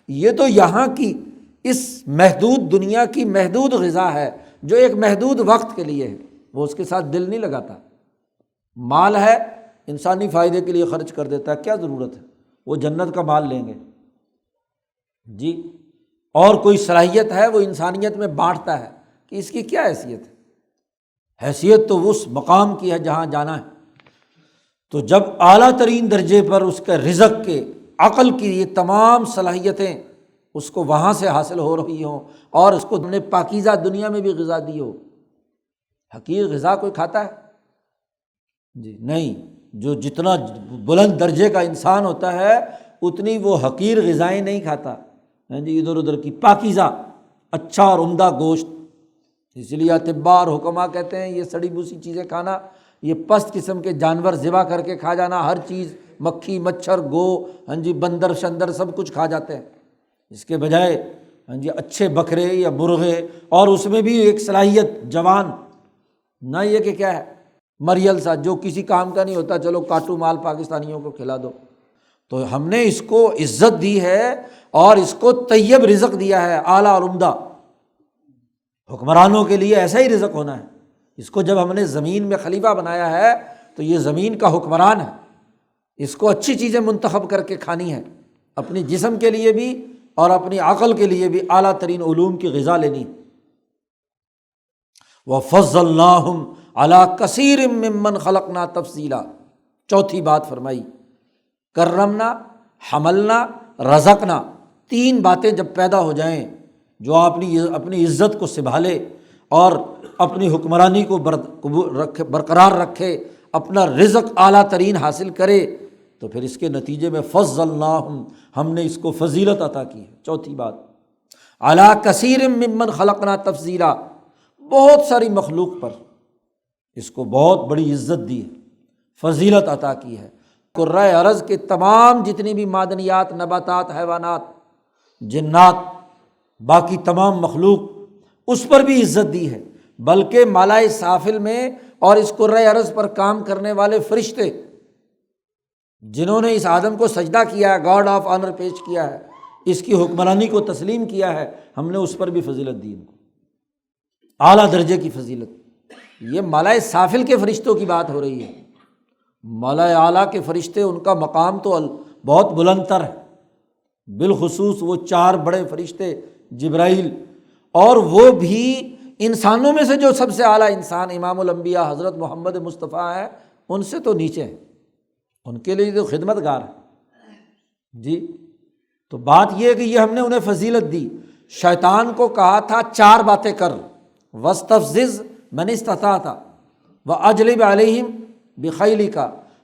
یہ تو یہاں کی اس محدود دنیا کی محدود غذا ہے جو ایک محدود وقت کے لیے ہے، وہ اس کے ساتھ دل نہیں لگاتا۔ مال ہے انسانی فائدے کے لیے خرچ کر دیتا ہے، کیا ضرورت ہے، وہ جنت کا مال لیں گے جی۔ اور کوئی صلاحیت ہے وہ انسانیت میں بانٹتا ہے کہ اس کی کیا حیثیت ہے، حیثیت تو اس مقام کی ہے جہاں جانا ہے۔ تو جب اعلیٰ ترین درجے پر اس کے رزق کے، عقل کی یہ تمام صلاحیتیں اس کو وہاں سے حاصل ہو رہی ہوں اور اس کو ہم نے پاکیزہ دنیا میں بھی غذا دی ہو۔ حقیر غذا کوئی کھاتا ہے جی نہیں، جو جتنا بلند درجے کا انسان ہوتا ہے اتنی وہ حقیر غذائیں نہیں کھاتا جی، ادھر ادھر کی پاکیزہ اچھا اور عمدہ گوشت۔ اس لیے اطباء اور حکماء کہتے ہیں یہ سڑی بوسی چیزیں کھانا، یہ پست قسم کے جانور ذبح کر کے کھا جانا، ہر چیز مکھی مچھر گو جی بندر شندر سب کچھ کھا جاتے ہیں، اس کے بجائے جی اچھے بکرے یا مرغے، اور اس میں بھی ایک صلاحیت جوان، نہ یہ کہ کیا ہے مریل سا جو کسی کام کا نہیں ہوتا، چلو کاٹو مال پاکستانیوں کو کھلا دو۔ تو ہم نے اس کو عزت دی ہے اور اس کو طیب رزق دیا ہے، اعلیٰ اور عمدہ۔ حکمرانوں کے لیے ایسا ہی رزق ہونا ہے۔ اس کو جب ہم نے زمین میں خلیفہ بنایا ہے تو یہ زمین کا حکمران ہے، اس کو اچھی چیزیں منتخب کر کے کھانی ہے، اپنی جسم کے لیے بھی اور اپنی عقل کے لیے بھی اعلیٰ ترین علوم کی غذا لینی۔ وَفَضَّلْنَاهُمْ عَلَىٰ كَثِيرٍ مِّمَّنْ خَلَقْنَا تَفْضِيلًا۔ چوتھی بات فرمائی، کرمنا، حملنا، رزقنا، تین باتیں جب پیدا ہو جائیں، جو اپنی عزت کو سنبھالے اور اپنی حکمرانی کو برقرار رکھے، اپنا رزق اعلیٰ ترین حاصل کرے، تو پھر اس کے نتیجے میں فضلناہم، ہم نے اس کو فضیلت عطا کی ہے۔ چوتھی بات، علی کثیر ممن خلقنا تفضیلا، بہت ساری مخلوق پر اس کو بہت بڑی عزت دی ہے، فضیلت عطا کی ہے۔ کرۂ ارض کے تمام جتنی بھی معدنیات، نباتات، حیوانات، جنات، باقی تمام مخلوق، اس پر بھی عزت دی ہے، بلکہ مالائے سافل میں اور اس کرۂ ارض پر کام کرنے والے فرشتے جنہوں نے اس آدم کو سجدہ کیا ہے، گاڈ آف آنر پیش کیا ہے، اس کی حکمرانی کو تسلیم کیا ہے، ہم نے اس پر بھی فضیلت دی، ان کو اعلیٰ درجے کی فضیلت۔ یہ مالائے سافل کے فرشتوں کی بات ہو رہی ہے، مالائے اعلیٰ کے فرشتے ان کا مقام تو بہت بلند تر ہے، بالخصوص وہ چار بڑے فرشتے جبرائیل، اور وہ بھی انسانوں میں سے جو سب سے اعلیٰ انسان امام الانبیاء حضرت محمد مصطفیٰ ہے، ان سے تو نیچے ہیں، ان کے لیے تو خدمت گار ہے جی۔ تو بات یہ ہے کہ یہ ہم نے انہیں فضیلت دی۔ شیطان کو کہا تھا چار باتیں کر، وَاسْتَفْزِزْ مَنِ اسْتَطَعْتَ وَأَجْلِبْ عَلَيْهِمْ بِخَيْلِكَ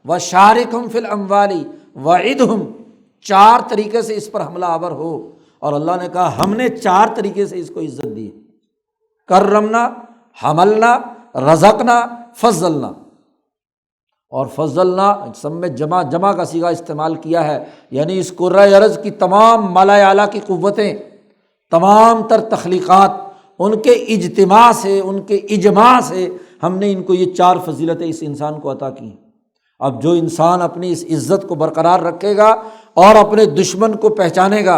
وَشَارِكْهُمْ فِي الْأَمْوَالِ وَعِدْهُمْ، چار طریقے سے اس پر حملہ آور ہو، اور اللہ نے کہا ہم نے چار طریقے سے اس کو عزت دی، کرمنا، حملنا، رزقنا، فضلنا۔ اور فضلنا سب میں جمع کا صیغہ استعمال کیا ہے، یعنی اس کرۂ ارض کی تمام مالائے اعلیٰ کی قوتیں، تمام تر تخلیقات، ان کے اجتماع سے، ان کے اجماع سے ہم نے ان کو یہ چار فضیلتیں اس انسان کو عطا کی۔ اب جو انسان اپنی اس عزت کو برقرار رکھے گا اور اپنے دشمن کو پہچانے گا،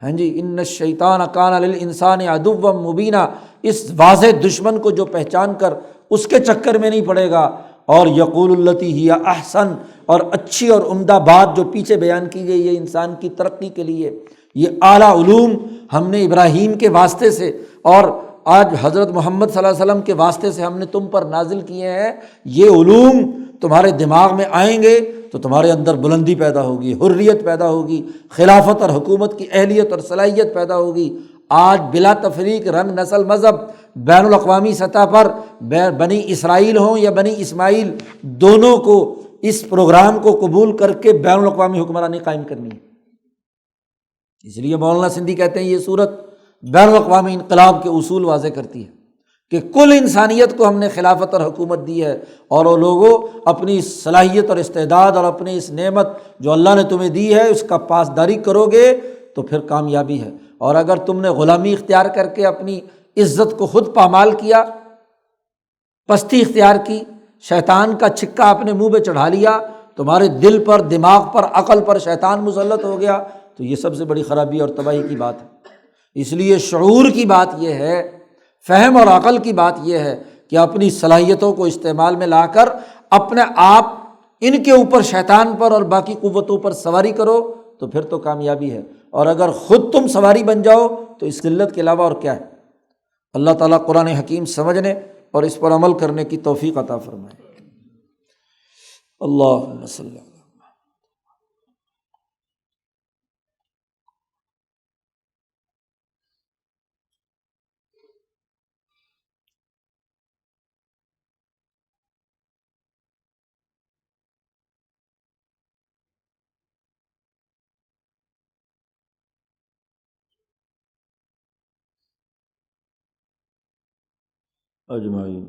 ہاں جی، ان الشیطان کان للانسان عدوا مبینا، اس واضح دشمن کو جو پہچان کر اس کے چکر میں نہیں پڑے گا، اور یقول التی ہی احسن، اور اچھی اور عمدہ بات جو پیچھے بیان کی گئی ہے انسان کی ترقی کے لیے، یہ اعلیٰ علوم ہم نے ابراہیم کے واسطے سے اور آج حضرت محمد صلی اللہ علیہ وسلم کے واسطے سے ہم نے تم پر نازل کیے ہیں، یہ علوم تمہارے دماغ میں آئیں گے تو تمہارے اندر بلندی پیدا ہوگی، حریت پیدا ہوگی، خلافت اور حکومت کی اہلیت اور صلاحیت پیدا ہوگی۔ آج بلا تفریق رنگ، نسل، مذہب، بین الاقوامی سطح پر بنی اسرائیل ہوں یا بنی اسماعیل، دونوں کو اس پروگرام کو قبول کر کے بین الاقوامی حکمرانی قائم کرنی ہے۔ اس لیے مولانا سندھی کہتے ہیں یہ صورت بین الاقوامی انقلاب کے اصول واضح کرتی ہے کہ کل انسانیت کو ہم نے خلافت اور حکومت دی ہے، اور وہ لوگوں اپنی صلاحیت اور استعداد اور اپنی اس نعمت جو اللہ نے تمہیں دی ہے اس کا پاسداری کرو گے تو پھر کامیابی ہے، اور اگر تم نے غلامی اختیار کر کے اپنی عزت کو خود پامال کیا، پستی اختیار کی، شیطان کا چھکا اپنے منہ پہ چڑھا لیا، تمہارے دل پر، دماغ پر، عقل پر شیطان مسلط ہو گیا، تو یہ سب سے بڑی خرابی اور تباہی کی بات ہے۔ اس لیے شعور کی بات یہ ہے، فہم اور عقل کی بات یہ ہے کہ اپنی صلاحیتوں کو استعمال میں لا کر اپنے آپ ان کے اوپر، شیطان پر اور باقی قوتوں پر سواری کرو، تو پھر تو کامیابی ہے۔ اور اگر خود تم سواری بن جاؤ تو اس ذلت کے علاوہ اور کیا ہے۔ اللہ تعالیٰ قرآن حکیم سمجھنے اور اس پر عمل کرنے کی توفیق عطا فرمائے۔ اللہم صلی اللہ۔ اجمعین۔